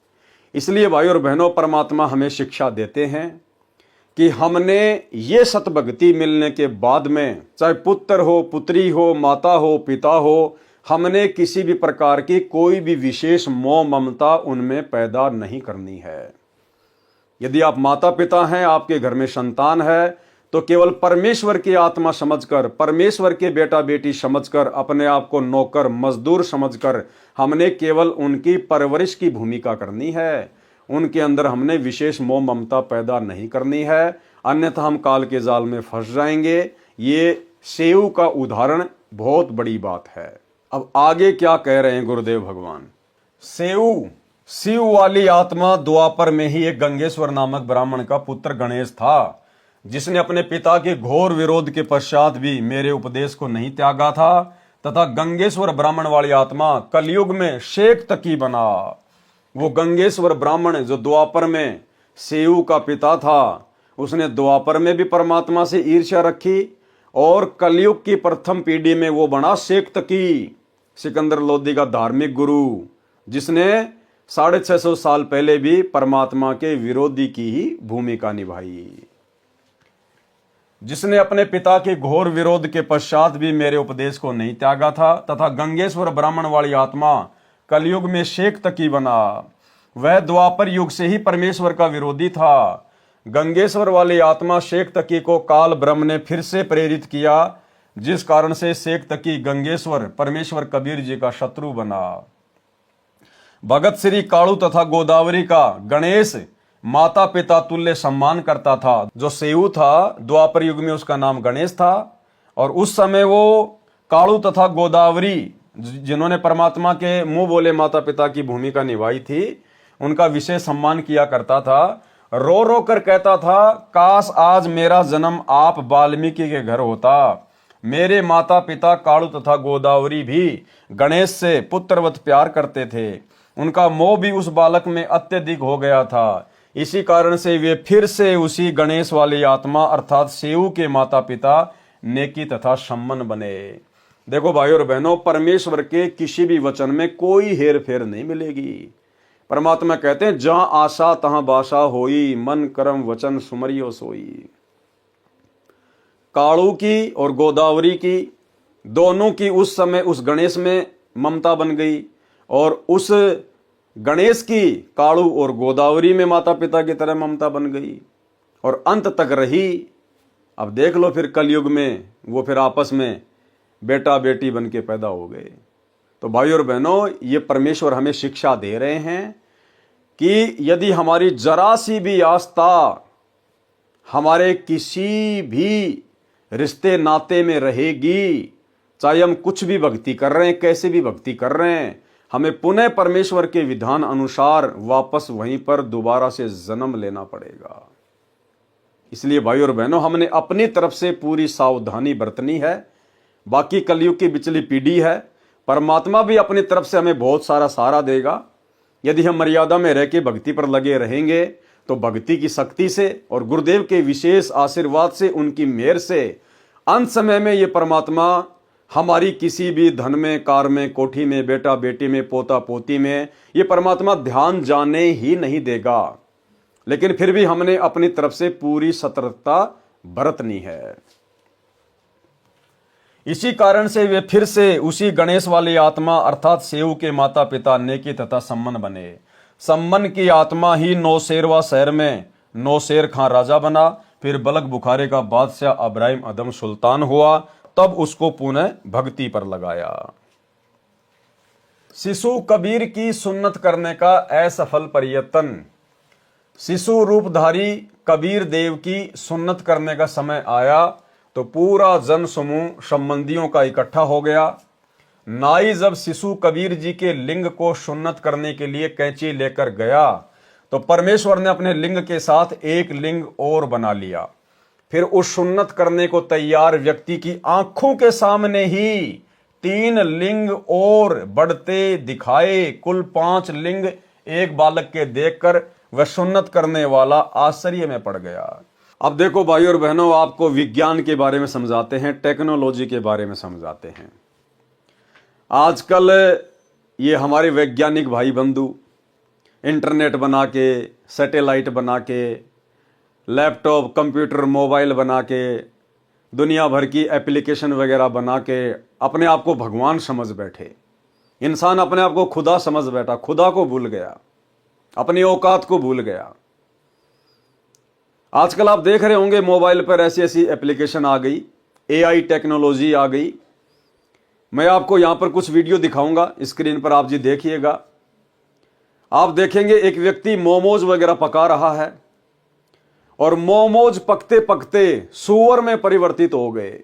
इसलिए भाई और बहनों, परमात्मा हमें शिक्षा देते हैं कि हमने ये सतभक्ति मिलने के बाद में, चाहे पुत्र हो, पुत्री हो, माता हो, पिता हो, हमने किसी भी प्रकार की कोई भी विशेष मोह ममता उनमें पैदा नहीं करनी है। यदि आप माता पिता हैं, आपके घर में संतान है, तो केवल परमेश्वर की आत्मा समझकर, परमेश्वर के बेटा बेटी समझकर, अपने आप को नौकर मजदूर समझकर हमने केवल उनकी परवरिश की भूमिका करनी है। उनके अंदर हमने विशेष मोह ममता पैदा नहीं करनी है, अन्यथा हम काल के जाल में फंस जाएंगे। ये सेऊ का उदाहरण बहुत बड़ी बात है। अब आगे क्या कह रहे हैं गुरुदेव भगवान। सेऊ शिव वाली आत्मा द्वापर में ही एक गंगेश्वर नामक ब्राह्मण का पुत्र गणेश था, जिसने अपने पिता के घोर विरोध के पश्चात भी मेरे उपदेश को नहीं त्यागा था, तथा गंगेश्वर ब्राह्मण वाली आत्मा कलयुग में शेख तकी बना। वो गंगेश्वर ब्राह्मण जो द्वापर में सेऊ का पिता था, उसने द्वापर में भी परमात्मा से ईर्ष्या रखी, और कलयुग की प्रथम पीढ़ी में वो बना शेख तकी, सिकंदर लोदी का धार्मिक गुरु, जिसने 650 साल पहले भी परमात्मा के विरोधी की ही भूमिका निभाई, जिसने अपने पिता के घोर विरोध के पश्चात भी मेरे उपदेश को नहीं त्यागा था, तथा गंगेश्वर ब्राह्मण वाली आत्मा कलयुग में शेख तकी बना। वह द्वापर युग से ही परमेश्वर का विरोधी था। गंगेश्वर वाली आत्मा शेख तकी को काल ब्रह्म ने फिर से प्रेरित किया, जिस कारण से शेख तकी गंगेश्वर परमेश्वर कबीर जी का शत्रु बना। भगत श्री कालू तथा गोदावरी का गणेश माता पिता तुल्य सम्मान करता था। जो सेऊ था द्वापर युग में उसका नाम गणेश था, और उस समय वो कालू तथा गोदावरी जिन्होंने परमात्मा के मुंह बोले माता पिता की भूमिका निभाई थी, उनका विशेष सम्मान किया करता था। रो रो कर कहता था, काश आज मेरा जन्म आप वाल्मीकि के घर होता। मेरे माता पिता कालू तथा गोदावरी भी गणेश से पुत्रवत प्यार करते थे, उनका मोह भी उस बालक में अत्यधिक हो गया था। इसी कारण से वे फिर से उसी गणेश वाली आत्मा अर्थात सेऊ के माता पिता नेकी तथा सम्मन बने। देखो भाई और बहनों, परमेश्वर के किसी भी वचन में कोई हेर फेर नहीं मिलेगी। परमात्मा कहते हैं, जहां आशा तहां बाशा होई, मन कर्म वचन सुमरियो सोई। कालू की और गोदावरी की दोनों की उस समय उस गणेश में ममता बन गई, और उस गणेश की कालू और गोदावरी में माता पिता की तरह ममता बन गई, और अंत तक रही। अब देख लो फिर कलयुग में वो फिर आपस में बेटा बेटी बन के पैदा हो गए। तो भाई और बहनों, ये परमेश्वर हमें शिक्षा दे रहे हैं कि यदि हमारी जरा सी भी आस्था हमारे किसी भी रिश्ते नाते में रहेगी, चाहे हम कुछ भी भक्ति कर रहे हैं, कैसे भी भक्ति कर रहे हैं, हमें पुनः परमेश्वर के विधान अनुसार वापस वहीं पर दोबारा से जन्म लेना पड़ेगा। इसलिए भाई और बहनों, हमने अपनी तरफ से पूरी सावधानी बरतनी है। बाकी कलयुग की बिचली पीढ़ी है, परमात्मा भी अपनी तरफ से हमें बहुत सारा सहारा देगा। यदि हम मर्यादा में रह के भक्ति पर लगे रहेंगे तो भक्ति की शक्ति से और गुरुदेव के विशेष आशीर्वाद से, उनकी मेहर से अंत समय में ये परमात्मा हमारी किसी भी धन में, कार में, कोठी में, बेटा बेटी में, पोता पोती में, ये परमात्मा ध्यान जाने ही नहीं देगा। लेकिन फिर भी हमने अपनी तरफ से पूरी सतर्कता बरतनी है। इसी कारण से वे फिर से उसी गणेश वाली आत्मा अर्थात सेऊ के माता पिता नेकी तथा सम्मन बने। सम्मन की आत्मा ही नौशेरवा शहर में नौशेर खां राजा बना, फिर बलक बुखारे का बादशाह इब्राहिम अदम सुल्तान हुआ, तब उसको पुनः भक्ति पर लगाया। शिशु कबीर की सुन्नत करने का असफल प्रयत्न। शिशु रूपधारी कबीर देव की सुन्नत करने का समय आया तो पूरा जन समूह संबंधियों का इकट्ठा हो गया। नाई जब शिशु कबीर जी के लिंग को सुन्नत करने के लिए कैंची लेकर गया तो परमेश्वर ने अपने लिंग के साथ एक लिंग और बना लिया। फिर उस सुन्नत करने को तैयार व्यक्ति की आंखों के सामने ही 3 लिंग और बढ़ते दिखाए। कुल 5 लिंग एक बालक के देखकर वह सुन्नत करने वाला आश्चर्य में पड़ गया। अब देखो भाई और बहनों, आपको विज्ञान के बारे में समझाते हैं, टेक्नोलॉजी के बारे में समझाते हैं। आजकल ये हमारे वैज्ञानिक भाई बंधु इंटरनेट बना के, सैटेलाइट बना के, लैपटॉप, कंप्यूटर, मोबाइल बना के, दुनिया भर की एप्लीकेशन वगैरह बना के अपने आप को भगवान समझ बैठे। इंसान अपने आप को खुदा समझ बैठा, खुदा को भूल गया, अपनी औकात को भूल गया। आजकल आप देख रहे होंगे मोबाइल पर ऐसी ऐसी एप्लीकेशन आ गई, एआई टेक्नोलॉजी आ गई। मैं आपको यहां पर कुछ वीडियो दिखाऊंगा, स्क्रीन पर आप जी देखिएगा। आप देखेंगे एक व्यक्ति मोमोज वगैरह पका रहा है और मोमोज पकते पकते सूअर में परिवर्तित हो गए।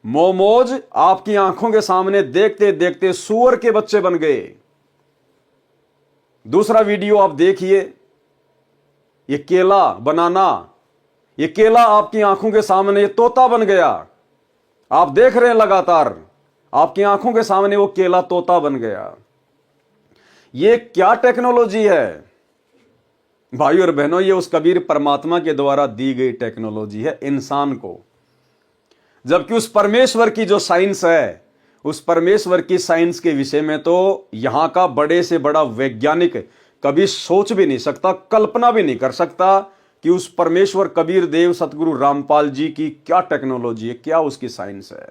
मोमोज आपकी आंखों के सामने देखते देखते सूअर के बच्चे बन गए। दूसरा वीडियो आप देखिए, ये केला, बनाना, ये केला आपकी आंखों के सामने तोता बन गया। आप देख रहे हैं लगातार आपकी आंखों के सामने वो केला तोता बन गया। ये क्या टेक्नोलॉजी है भाई और बहनों? ये उस कबीर परमात्मा के द्वारा दी गई टेक्नोलॉजी है इंसान को। जबकि उस परमेश्वर की जो साइंस है, उस परमेश्वर की साइंस के विषय में तो यहां का बड़े से बड़ा वैज्ञानिक कभी सोच भी नहीं सकता, कल्पना भी नहीं कर सकता कि उस परमेश्वर कबीर देव सतगुरु रामपाल जी की क्या टेक्नोलॉजी है, क्या उसकी साइंस है।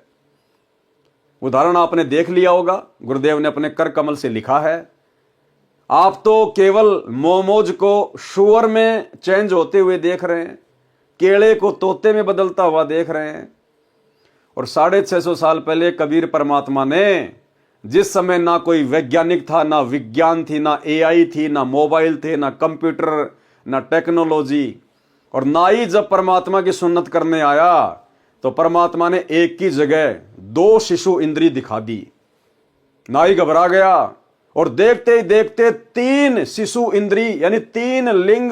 उदाहरण आपने देख लिया होगा, गुरुदेव ने अपने कर कमल से लिखा है। आप तो केवल मोमोज को शुअर में चेंज होते हुए देख रहे हैं, केले को तोते में बदलता हुआ देख रहे हैं। और 650 साल पहले कबीर परमात्मा ने, जिस समय ना कोई वैज्ञानिक था, ना विज्ञान थी, ना एआई थी, ना मोबाइल थे, ना कंप्यूटर, ना टेक्नोलॉजी, और ना ही जब परमात्मा की सुन्नत करने आया तो परमात्मा ने एक की जगह 2 शिशु इंद्री दिखा दी। नाई घबरा गया और देखते ही देखते 3 शिशु इंद्री यानी 3 लिंग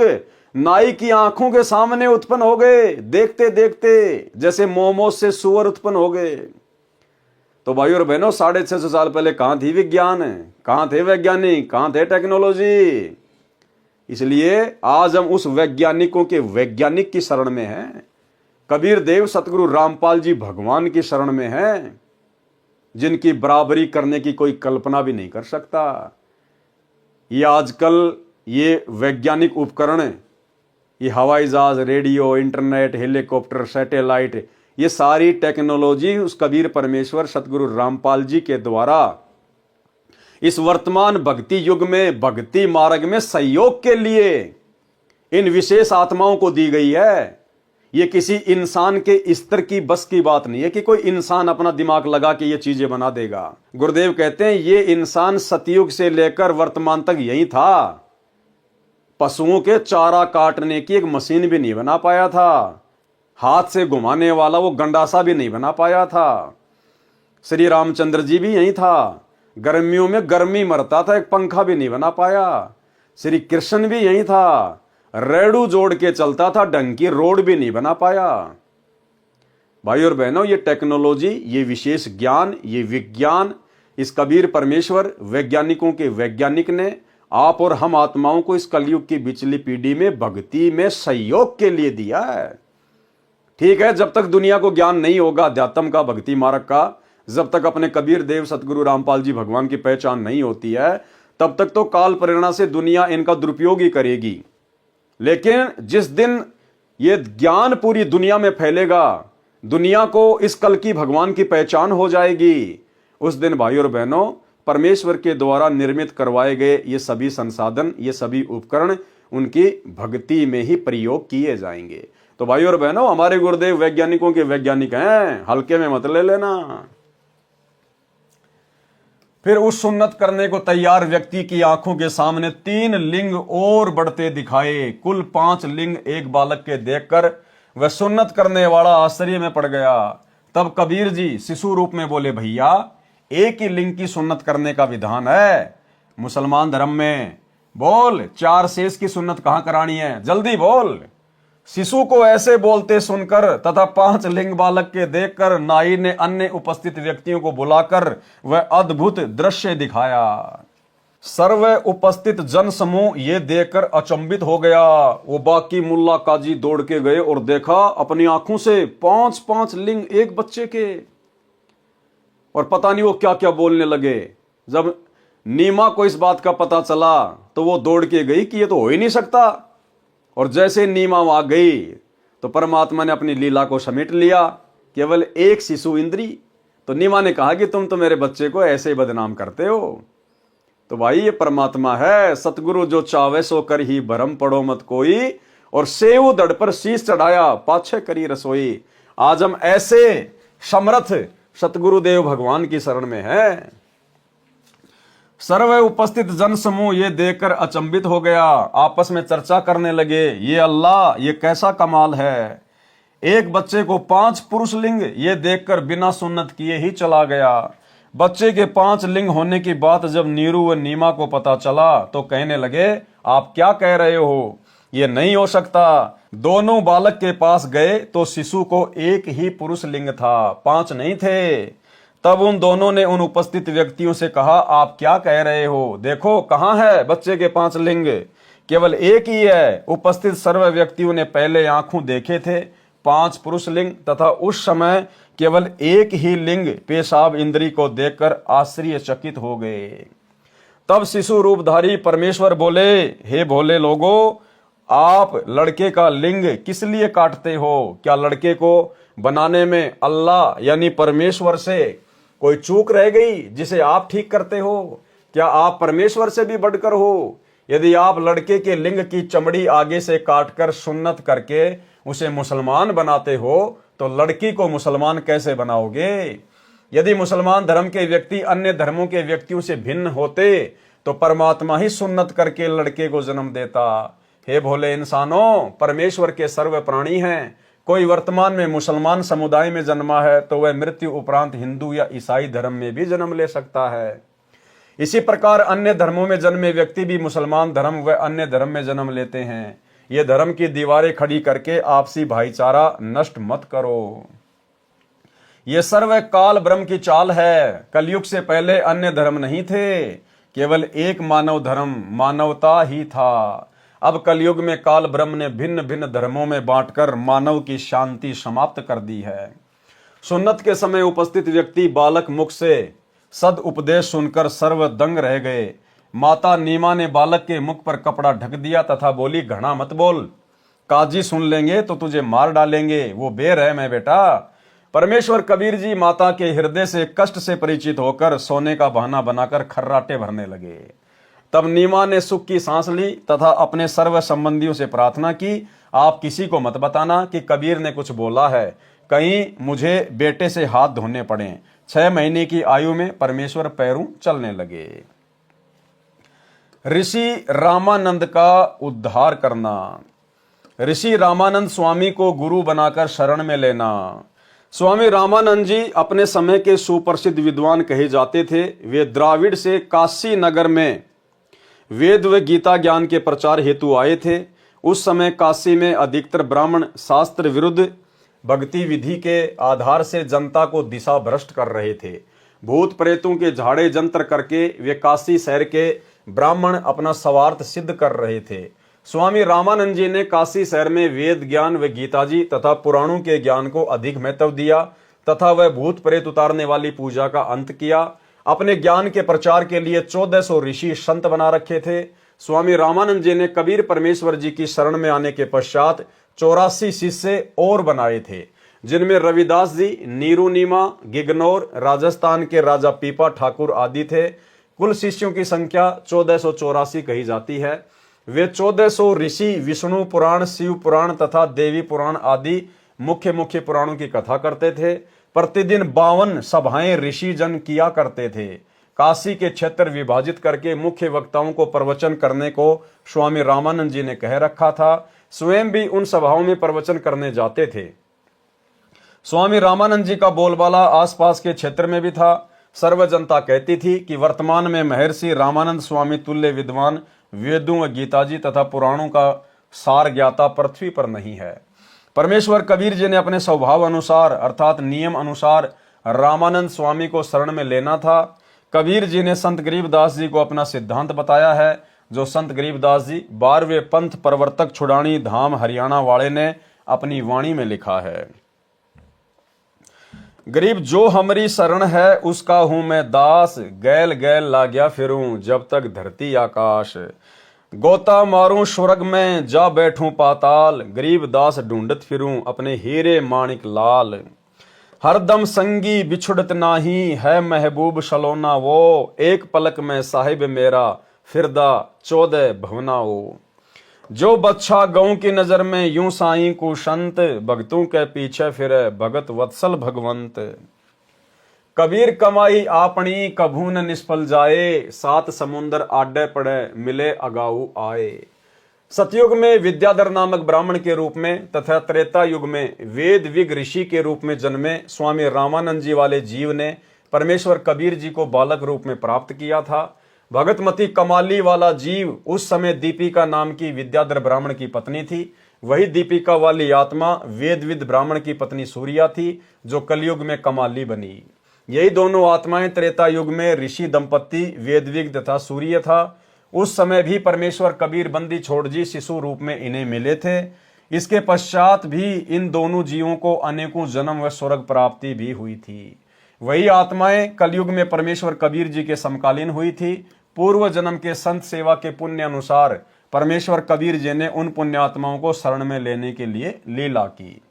नाई की आंखों के सामने उत्पन्न हो गए। देखते देखते जैसे मोमोज से सुअर उत्पन्न हो गए। तो भाई और बहनों, 650 साल पहले कहां थी विज्ञान, कहां थे वैज्ञानिक, कहां थे टेक्नोलॉजी? इसलिए आज हम उस वैज्ञानिकों के वैज्ञानिक की शरण में हैं। कबीर देव सतगुरु रामपाल जी भगवान की शरण में हैं, जिनकी बराबरी करने की कोई कल्पना भी नहीं कर सकता। ये आजकल ये वैज्ञानिक उपकरण, ये हवाई जहाज, रेडियो, इंटरनेट, हेलीकॉप्टर, सैटेलाइट, ये सारी टेक्नोलॉजी उस कबीर परमेश्वर सतगुरु रामपाल जी के द्वारा इस वर्तमान भक्ति युग में, भक्ति मार्ग में सहयोग के लिए इन विशेष आत्माओं को दी गई है। ये किसी इंसान के स्तर की बस की बात नहीं है कि कोई इंसान अपना दिमाग लगा के ये चीजें बना देगा। गुरुदेव कहते हैं ये इंसान सतयुग से लेकर वर्तमान तक यही था। पशुओं के चारा काटने की एक मशीन भी नहीं बना पाया था, हाथ से घुमाने वाला वो गंडासा भी नहीं बना पाया था। श्री रामचंद्र जी भी यही था, गर्मियों में गर्मी मरता था, एक पंखा भी नहीं बना पाया। श्री कृष्ण भी यही था, रेड़ू जोड़ के चलता था, ढंग की रोड भी नहीं बना पाया। भाई और बहनों, ये टेक्नोलॉजी, ये विशेष ज्ञान, ये विज्ञान इस कबीर परमेश्वर वैज्ञानिकों के वैज्ञानिक ने आप और हम आत्माओं को इस कलयुग की बिचली पीढ़ी में भक्ति में सहयोग के लिए दिया है। ठीक है, जब तक दुनिया को ज्ञान नहीं होगा अध्यात्म का, भक्ति मार्ग का, जब तक अपने कबीर देव सतगुरु रामपाल जी भगवान की पहचान नहीं होती है, तब तक तो काल प्रेरणा से दुनिया इनका दुरुपयोग ही करेगी। लेकिन जिस दिन ये ज्ञान पूरी दुनिया में फैलेगा, दुनिया को इस कल की भगवान की पहचान हो जाएगी, उस दिन भाई और बहनों परमेश्वर के द्वारा निर्मित करवाए गए ये सभी संसाधन, ये सभी उपकरण उनकी भक्ति में ही प्रयोग किए जाएंगे। तो भाई और बहनों, हमारे गुरुदेव वैज्ञानिकों के वैज्ञानिक हैं, हल्के में मत ले लेना। फिर उस सुन्नत करने को तैयार व्यक्ति की आंखों के सामने 3 लिंग और बढ़ते दिखाए। कुल 5 लिंग एक बालक के देखकर वह सुन्नत करने वाला आश्चर्य में पड़ गया। तब कबीर जी शिशु रूप में बोले, भैया एक ही लिंग की सुन्नत करने का विधान है मुसलमान धर्म में, बोल 4 शेष की सुन्नत कहां करानी है, जल्दी बोल। शिशु को ऐसे बोलते सुनकर तथा 5 लिंग बालक के देखकर नाई ने अन्य उपस्थित व्यक्तियों को बुलाकर वह अद्भुत दृश्य दिखाया। सर्व उपस्थित जन समूह ये देखकर अचंभित हो गया। वो बाकी मुल्ला काजी दौड़ के गए और देखा अपनी आंखों से 5-5 लिंग एक बच्चे के, और पता नहीं वो क्या क्या बोलने लगे। जब नीमा को इस बात का पता चला तो वो दौड़ के गई कि ये तो हो ही नहीं सकता, और जैसे नीमा वहां गई तो परमात्मा ने अपनी लीला को समेट लिया, केवल एक शिशु इंद्री। तो नीमा ने कहा कि तुम तो मेरे बच्चे को ऐसे ही बदनाम करते हो। तो भाई ये परमात्मा है, सतगुरु जो चावे सो कर ही भरम पड़ो मत कोई, और सेव दड़ पर शीश चढ़ाया पाछे करी रसोई। आज हम ऐसे समर्थ सतगुरुदेव भगवान की शरण में है। सर्व उपस्थित जन समूह ये देखकर अचंभित हो गया, आपस में चर्चा करने लगे, ये अल्लाह ये कैसा कमाल है। एक बच्चे को 5 पुरुष लिंग ये देखकर बिना सुन्नत किए ही चला गया। बच्चे के 5 लिंग होने की बात जब नीरू व नीमा को पता चला तो कहने लगे, आप क्या कह रहे हो, ये नहीं हो सकता। दोनों बालक के पास गए तो शिशु को एक ही पुरुष लिंग था, 5 नहीं थे। तब उन दोनों ने उन उपस्थित व्यक्तियों से कहा, आप क्या कह रहे हो, देखो कहां है बच्चे के 5 लिंग, केवल एक ही है। उपस्थित सर्व व्यक्तियों ने पहले आंखों देखे थे 5 पुरुष लिंग, तथा उस समय केवल एक ही लिंग पेशाब इंद्री को देखकर आश्चर्यचकित हो गए। तब शिशु रूपधारी परमेश्वर बोले, हे भोले लोगों, आप लड़के का लिंग किस लिए काटते हो? क्या लड़के को बनाने में अल्लाह यानी परमेश्वर से कोई चूक रह गई जिसे आप ठीक करते हो? क्या आप परमेश्वर से भी बढ़कर हो? यदि आप लड़के के लिंग की चमड़ी आगे से काटकर सुन्नत करके उसे मुसलमान बनाते हो तो लड़की को मुसलमान कैसे बनाओगे? यदि मुसलमान धर्म के व्यक्ति अन्य धर्मों के व्यक्तियों से भिन्न होते तो परमात्मा ही सुन्नत करके लड़के को जन्म देता। हे भोले इंसानों, परमेश्वर के सर्व प्राणी हैं। कोई वर्तमान में मुसलमान समुदाय में जन्मा है तो वह मृत्यु उपरांत हिंदू या ईसाई धर्म में भी जन्म ले सकता है। इसी प्रकार अन्य धर्मों में जन्मे व्यक्ति भी मुसलमान धर्म व अन्य धर्म में जन्म लेते हैं। ये धर्म की दीवारें खड़ी करके आपसी भाईचारा नष्ट मत करो। ये सर्व काल ब्रह्म की चाल है। कलयुग से पहले अन्य धर्म नहीं थे, केवल एक मानव धर्म मानवता ही था। अब कलयुग में काल ब्रह्म ने भिन्न भिन्न धर्मों में बांटकर मानव की शांति समाप्त कर दी है। सुन्नत के समय उपस्थित व्यक्ति बालक मुख से सद उपदेश सुनकर सर्व दंग रह गए। माता नीमा ने बालक के मुख पर कपड़ा ढक दिया तथा बोली, घना मत बोल, काजी सुन लेंगे तो तुझे मार डालेंगे, वो बेरहम है बेटा। परमेश्वर कबीर जी माता के हृदय से कष्ट से परिचित होकर सोने का बहाना बनाकर खर्राटे भरने लगे। तब नीमा ने सुख की सांस ली तथा अपने सर्व संबंधियों से प्रार्थना की, आप किसी को मत बताना कि कबीर ने कुछ बोला है, कहीं मुझे बेटे से हाथ धोने पड़े। 6 महीने की आयु में परमेश्वर पैरों चलने लगे। ऋषि रामानंद का उद्धार करना। ऋषि रामानंद स्वामी को गुरु बनाकर शरण में लेना। स्वामी रामानंद जी अपने समय के सुप्रसिद्ध विद्वान कहे जाते थे। वे द्राविड़ से काशी नगर में वेद व गीता ज्ञान के प्रचार हेतु आए थे। उस समय काशी में अधिकतर ब्राह्मण शास्त्र विरुद्ध भक्ति विधि के आधार से जनता को दिशा भ्रष्ट कर रहे थे। भूत प्रेतों के झाड़े जंत्र करके वे काशी शहर के ब्राह्मण अपना स्वार्थ सिद्ध कर रहे थे। स्वामी रामानंद जी ने काशी शहर में वेद ज्ञान व गीता जी तथा पुराणों के ज्ञान को अधिक महत्व दिया तथा वह भूत प्रेत उतारने वाली पूजा का अंत किया। अपने ज्ञान के प्रचार के लिए 1400 ऋषि संत बना रखे थे। स्वामी रामानंद जी ने कबीर परमेश्वर जी की शरण में आने के पश्चात 84 शिष्य और बनाए थे, जिनमें रविदास जी, नीरू नीमा, गिगनौर, राजस्थान के राजा पीपा ठाकुर आदि थे। कुल शिष्यों की संख्या 1484 कही जाती है। वे 1400 ऋषि विष्णु पुराण, शिव पुराण तथा देवी पुराण आदि मुख्य मुख्य पुराणों की कथा करते थे। प्रतिदिन 52 सभाएं ऋषि जन किया करते थे। काशी के क्षेत्र विभाजित करके मुख्य वक्ताओं को प्रवचन करने को स्वामी रामानंद जी ने कह रखा था। स्वयं भी उन सभाओं में प्रवचन करने जाते थे। स्वामी रामानंद जी का बोलबाला आसपास के क्षेत्र में भी था। सर्व जनता कहती थी कि वर्तमान में महर्षि रामानंद स्वामी तुल्य विद्वान, वेदों व गीता जी तथा पुराणों का सार ज्ञाता पृथ्वी पर नहीं है। परमेश्वर कबीर जी ने अपने स्वभाव अनुसार अर्थात नियम अनुसार रामानंद स्वामी को शरण में लेना था। कबीर जी ने संत गरीबदास जी को अपना सिद्धांत बताया है, जो संत गरीबदास जी 12वें पंथ प्रवर्तक छुड़ानी धाम हरियाणा वाले ने अपनी वाणी में लिखा है। गरीब जो हमारी शरण है उसका हूं मैं दास, गैल गैल लाग्या फिरूं जब तक धरती आकाश। गोता मारूं स्वर्ग में जा बैठूं पाताल, गरीब दास ढूंढत फिरूं अपने हीरे माणिक लाल। हरदम संगी बिछुड़त नाही है महबूब सलोना वो, एक पलक में साहिब मेरा फिरदा 14 भवना वो। जो बच्चा गऊ की नजर में यूं साईं को संत, भगतों के पीछे फिरे भगत वत्सल भगवंत। कबीर कमाई आपनी कभू न निष्फल जाए, 7 समुंदर आडे पड़े मिले अगाऊ आए। सतयुग में विद्याधर नामक ब्राह्मण के रूप में तथा त्रेता युग में वेद विग ऋषि के रूप में जन्मे स्वामी रामानंद जी वाले जीव ने परमेश्वर कबीर जी को बालक रूप में प्राप्त किया था। भगतमती कमाली वाला जीव उस समय दीपिका नाम की विद्याधर ब्राह्मण की पत्नी थी। वही दीपिका वाली आत्मा वेदविद ब्राह्मण की पत्नी सूर्या थी, जो कलयुग में कमाली बनी। यही दोनों आत्माएं त्रेता युग में ऋषि दंपत्ति वेदविग तथा सूर्य था। उस समय भी परमेश्वर कबीर बंदी छोड़ जी शिशु रूप में इन्हें मिले थे। इसके पश्चात भी इन दोनों जीवों को अनेकों जन्म व स्वर्ग प्राप्ति भी हुई थी। वही आत्माएं कलयुग में परमेश्वर कबीर जी के समकालीन हुई थी। पूर्व जन्म के संत सेवा के पुण्य अनुसार परमेश्वर कबीर जी ने उन पुण्यात्माओं को शरण में लेने के लिए लीला की।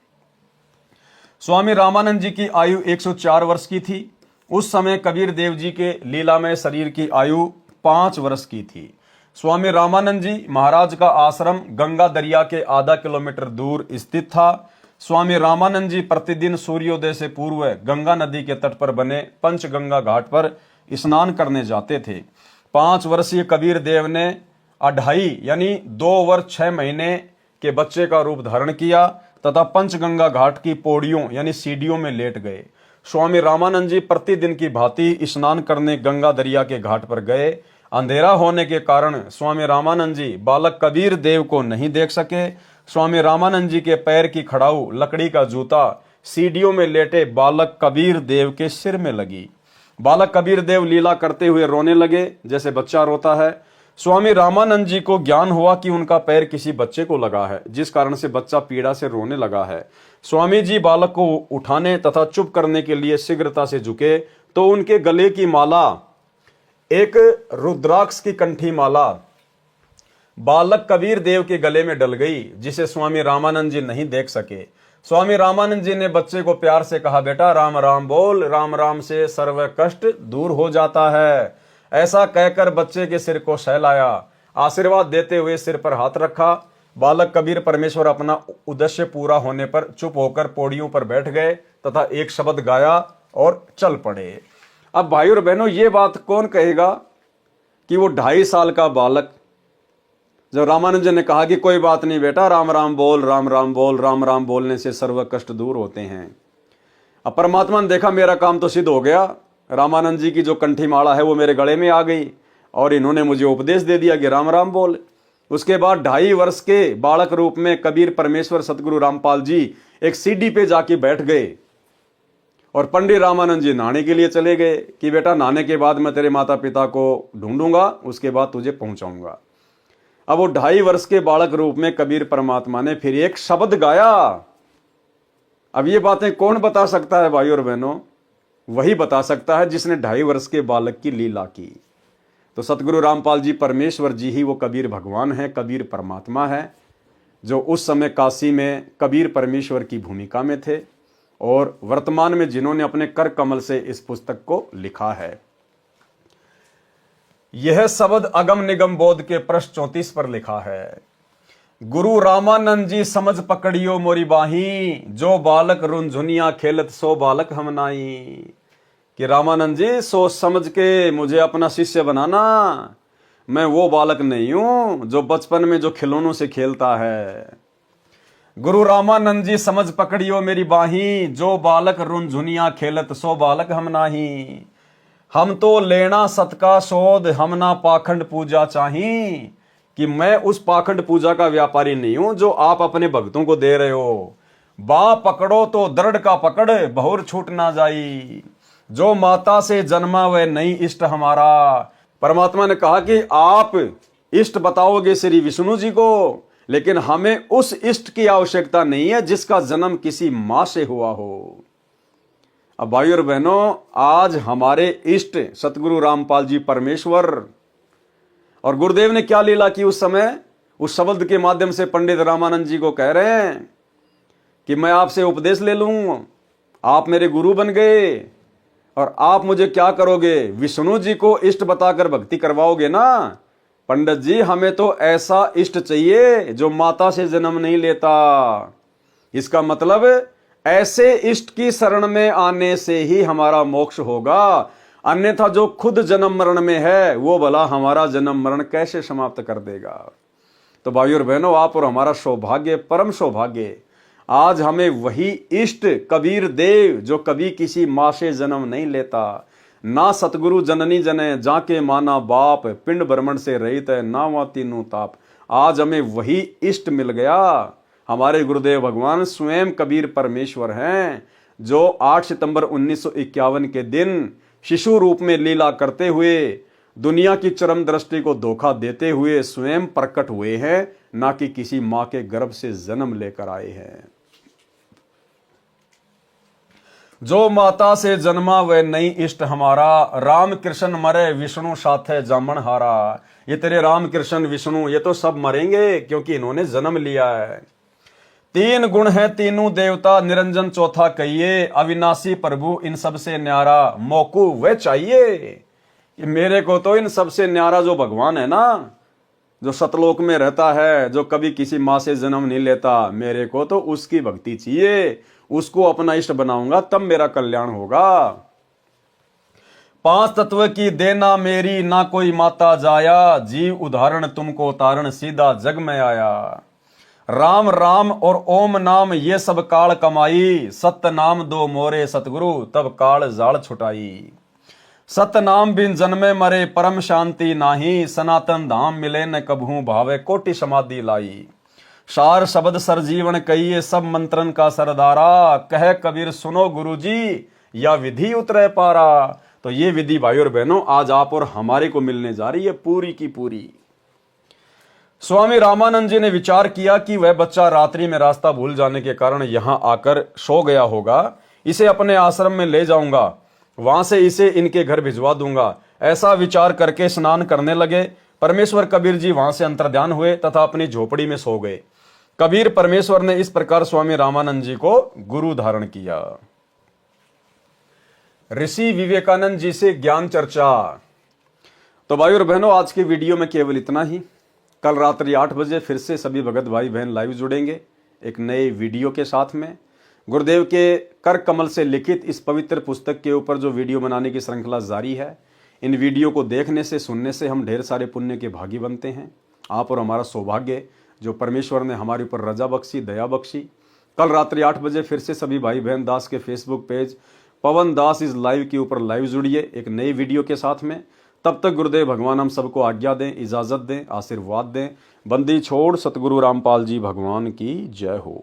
स्वामी रामानंद जी की आयु 104 वर्ष की थी। उस समय कबीर देव जी के लीलामय शरीर की आयु 5 वर्ष की थी। स्वामी रामानंद जी महाराज का आश्रम गंगा दरिया के आधा किलोमीटर दूर स्थित था। स्वामी रामानंद जी प्रतिदिन सूर्योदय से पूर्व गंगा नदी के तट पर बने पंचगंगा घाट पर स्नान करने जाते थे। 5 वर्षीय कबीर देव ने 2.5 यानी 2 वर्ष 6 महीने के बच्चे का रूप धारण किया तथा पंचगंगा घाट की पौड़ियों यानी सीढ़ियों में लेट गए। स्वामी रामानंद जी प्रतिदिन की भांति स्नान करने गंगा दरिया के घाट पर गए। अंधेरा होने के कारण स्वामी रामानंद जी बालक कबीर देव को नहीं देख सके। स्वामी रामानंद जी के पैर की खड़ाऊ लकड़ी का जूता सीढ़ियों में लेटे बालक कबीर देव के सिर में लगी। बालक कबीर देव लीला करते हुए रोने लगे, जैसे बच्चा रोता है। स्वामी रामानंद जी को ज्ञान हुआ कि उनका पैर किसी बच्चे को लगा है, जिस कारण से बच्चा पीड़ा से रोने लगा है। स्वामी जी बालक को उठाने तथा चुप करने के लिए शीघ्रता से झुके तो उनके गले की माला, एक रुद्राक्ष की कंठी माला, बालक कबीर देव के गले में डल गई, जिसे स्वामी रामानंद जी नहीं देख सके। स्वामी रामानंद जी ने बच्चे को प्यार से कहा, बेटा राम राम बोल, राम राम से सर्व कष्ट दूर हो जाता है। ऐसा कहकर बच्चे के सिर को सहलाया, आशीर्वाद देते हुए सिर पर हाथ रखा। बालक कबीर परमेश्वर अपना उद्देश्य पूरा होने पर चुप होकर पौड़ियों पर बैठ गए तथा एक शब्द गाया और चल पड़े। अब भाई और बहनों, ये बात कौन कहेगा कि वो 2.5 साल का बालक, जब रामानंद जी ने कहा कि कोई बात नहीं बेटा, राम राम बोल, राम राम बोल, राम राम बोलने से सर्व कष्ट दूर होते हैं। अब परमात्मा ने देखा मेरा काम तो सिद्ध हो गया, रामानंद जी की जो कंठी माला है वो मेरे गले में आ गई और इन्होंने मुझे उपदेश दे दिया कि राम राम बोल। उसके बाद 2.5 वर्ष के बालक रूप में कबीर परमेश्वर सतगुरु रामपाल जी एक सीढ़ी पे जाके बैठ गए और पंडित रामानंद जी नहाने के लिए चले गए कि बेटा नहाने के बाद मैं तेरे माता पिता को ढूंढूंगा, उसके बाद तुझे पहुंचाऊंगा। अब वो 2.5 वर्ष के बालक रूप में कबीर परमात्मा ने फिर एक शब्द गाया। अब ये बातें कौन बता सकता है भाई और बहनों? वही बता सकता है जिसने 2.5 वर्ष के बालक की लीला की। तो सतगुरु रामपाल जी परमेश्वर जी ही वो कबीर भगवान है, कबीर परमात्मा है, जो उस समय काशी में कबीर परमेश्वर की भूमिका में थे और वर्तमान में जिन्होंने अपने कर कमल से इस पुस्तक को लिखा है। यह शब्द अगम निगम बोध के पृष्ठ 34 पर लिखा है। गुरु रामानंद जी समझ पकड़ियो मोरी बाही, जो बालक रुंझुनिया खेलत सो बालक हम नाई। कि रामानंद जी सोच समझ के मुझे अपना शिष्य बनाना, मैं वो बालक नहीं हूं जो बचपन में जो खिलौनों से खेलता है। गुरु रामानंद जी समझ पकड़ियो मेरी बाही, जो बालक रुंझुनिया खेलत सो बालक हम नाही। हम तो लेना सतका शोध, हम ना पाखंड पूजा चाही। कि मैं उस पाखंड पूजा का व्यापारी नहीं हूं जो आप अपने भक्तों को दे रहे हो। बा पकड़ो तो दृढ़ का पकड़, बहुर छूट ना जाई। जो माता से जन्मा वह नहीं इष्ट हमारा। परमात्मा ने कहा कि आप इष्ट बताओगे श्री विष्णु जी को, लेकिन हमें उस इष्ट की आवश्यकता नहीं है जिसका जन्म किसी मां से हुआ हो। अब भाई और बहनों, आज हमारे इष्ट सतगुरु रामपाल जी परमेश्वर, और गुरुदेव ने क्या लीला की उस समय, उस शब्द के माध्यम से पंडित रामानंद जी को कह रहे हैं कि मैं आपसे उपदेश ले लूं, आप मेरे गुरु बन गए और आप मुझे क्या करोगे, विष्णु जी को इष्ट बताकर भक्ति करवाओगे ना। पंडित जी, हमें तो ऐसा इष्ट चाहिए जो माता से जन्म नहीं लेता। इसका मतलब ऐसे इष्ट की शरण में आने से ही हमारा मोक्ष होगा, अन्यथा जो खुद जन्म मरण में है वो भला हमारा जन्म मरण कैसे समाप्त कर देगा। तो भाइयों और बहनों, आप और हमारा सौभाग्य, परम सौभाग्य, आज हमें वही इष्ट कबीर देव जो कभी किसी मां से जन्म नहीं लेता, ना सतगुरु जननी जने जाके माना बाप, पिंड भ्रमण से रहित है ना वा तीनों ताप। आज हमें वही इष्ट मिल गया। हमारे गुरुदेव भगवान स्वयं कबीर परमेश्वर हैं, जो 8 सितंबर 1951 के दिन शिशु रूप में लीला करते हुए दुनिया की चरम दृष्टि को धोखा देते हुए स्वयं प्रकट हुए हैं, ना कि किसी मां के गर्भ से जन्म लेकर आए हैं। जो माता से जन्मा वह नहीं इष्ट हमारा, राम कृष्ण मरे विष्णु साथे जामन हारा। ये तेरे राम कृष्ण विष्णु ये तो सब मरेंगे क्योंकि इन्होंने जन्म लिया है। 3 गुण है तीनों देवता, निरंजन चौथा कहिए, अविनाशी प्रभु इन सबसे न्यारा, मोकू वह चाहिए। मेरे को तो इन सबसे न्यारा जो भगवान है ना, जो सतलोक में रहता है, जो कभी किसी मां से जन्म नहीं लेता, मेरे को तो उसकी भक्ति चाहिए। उसको अपना इष्ट बनाऊंगा तब मेरा कल्याण होगा। 5 तत्व की देना मेरी, ना कोई माता जाया, जीव उदाहरण तुमको तारण सीधा जग में आया। राम राम और ओम नाम ये सब काल कमाई, सत्य नाम दो मोरे सतगुरु तब काल जाल छुटाई। सत्य नाम बिन जन्मे मरे परम शांति नाही, सनातन धाम मिले न कभू भावे कोटि समाधि लाई। सार शब्द सर जीवन कहिए सब मंत्रन का सरदारा, कहे कबीर सुनो गुरुजी या विधि उतरे पारा। तो ये विधि भाई और बहनों आज आप और हमारे को मिलने जा रही है पूरी की पूरी। स्वामी रामानंद जी ने विचार किया कि वह बच्चा रात्रि में रास्ता भूल जाने के कारण यहां आकर सो गया होगा, इसे अपने आश्रम में ले जाऊंगा, वहां से इसे इनके घर भिजवा दूंगा। ऐसा विचार करके स्नान करने लगे। परमेश्वर कबीर जी वहां से अंतर्ध्यान हुए तथा अपनी झोपड़ी में सो गए। कबीर परमेश्वर ने इस प्रकार स्वामी रामानंद जी को गुरु धारण किया। ऋषि विवेकानंद जी से ज्ञान चर्चा। तो भाई और बहनों, आज के वीडियो में केवल इतना ही। कल रात्रि 8 बजे फिर से सभी भगत भाई बहन लाइव जुड़ेंगे एक नए वीडियो के साथ में। गुरुदेव के कर कमल से लिखित इस पवित्र पुस्तक के ऊपर जो वीडियो बनाने की श्रृंखला जारी है, इन वीडियो को देखने से, सुनने से हम ढेर सारे पुण्य के भागी बनते हैं। आप और हमारा सौभाग्य जो परमेश्वर ने हमारे ऊपर रजा बख्शी, दया बख्शी। कल रात्रि 8 बजे फिर से सभी भाई बहन दास के Facebook page Pawan Das is live के ऊपर लाइव जुड़िए एक नई वीडियो के साथ में। तब तक गुरुदेव भगवान हम सबको आज्ञा दें, इजाजत दें, आशीर्वाद दें। बंदी छोड़ सतगुरु रामपाल जी भगवान की जय हो।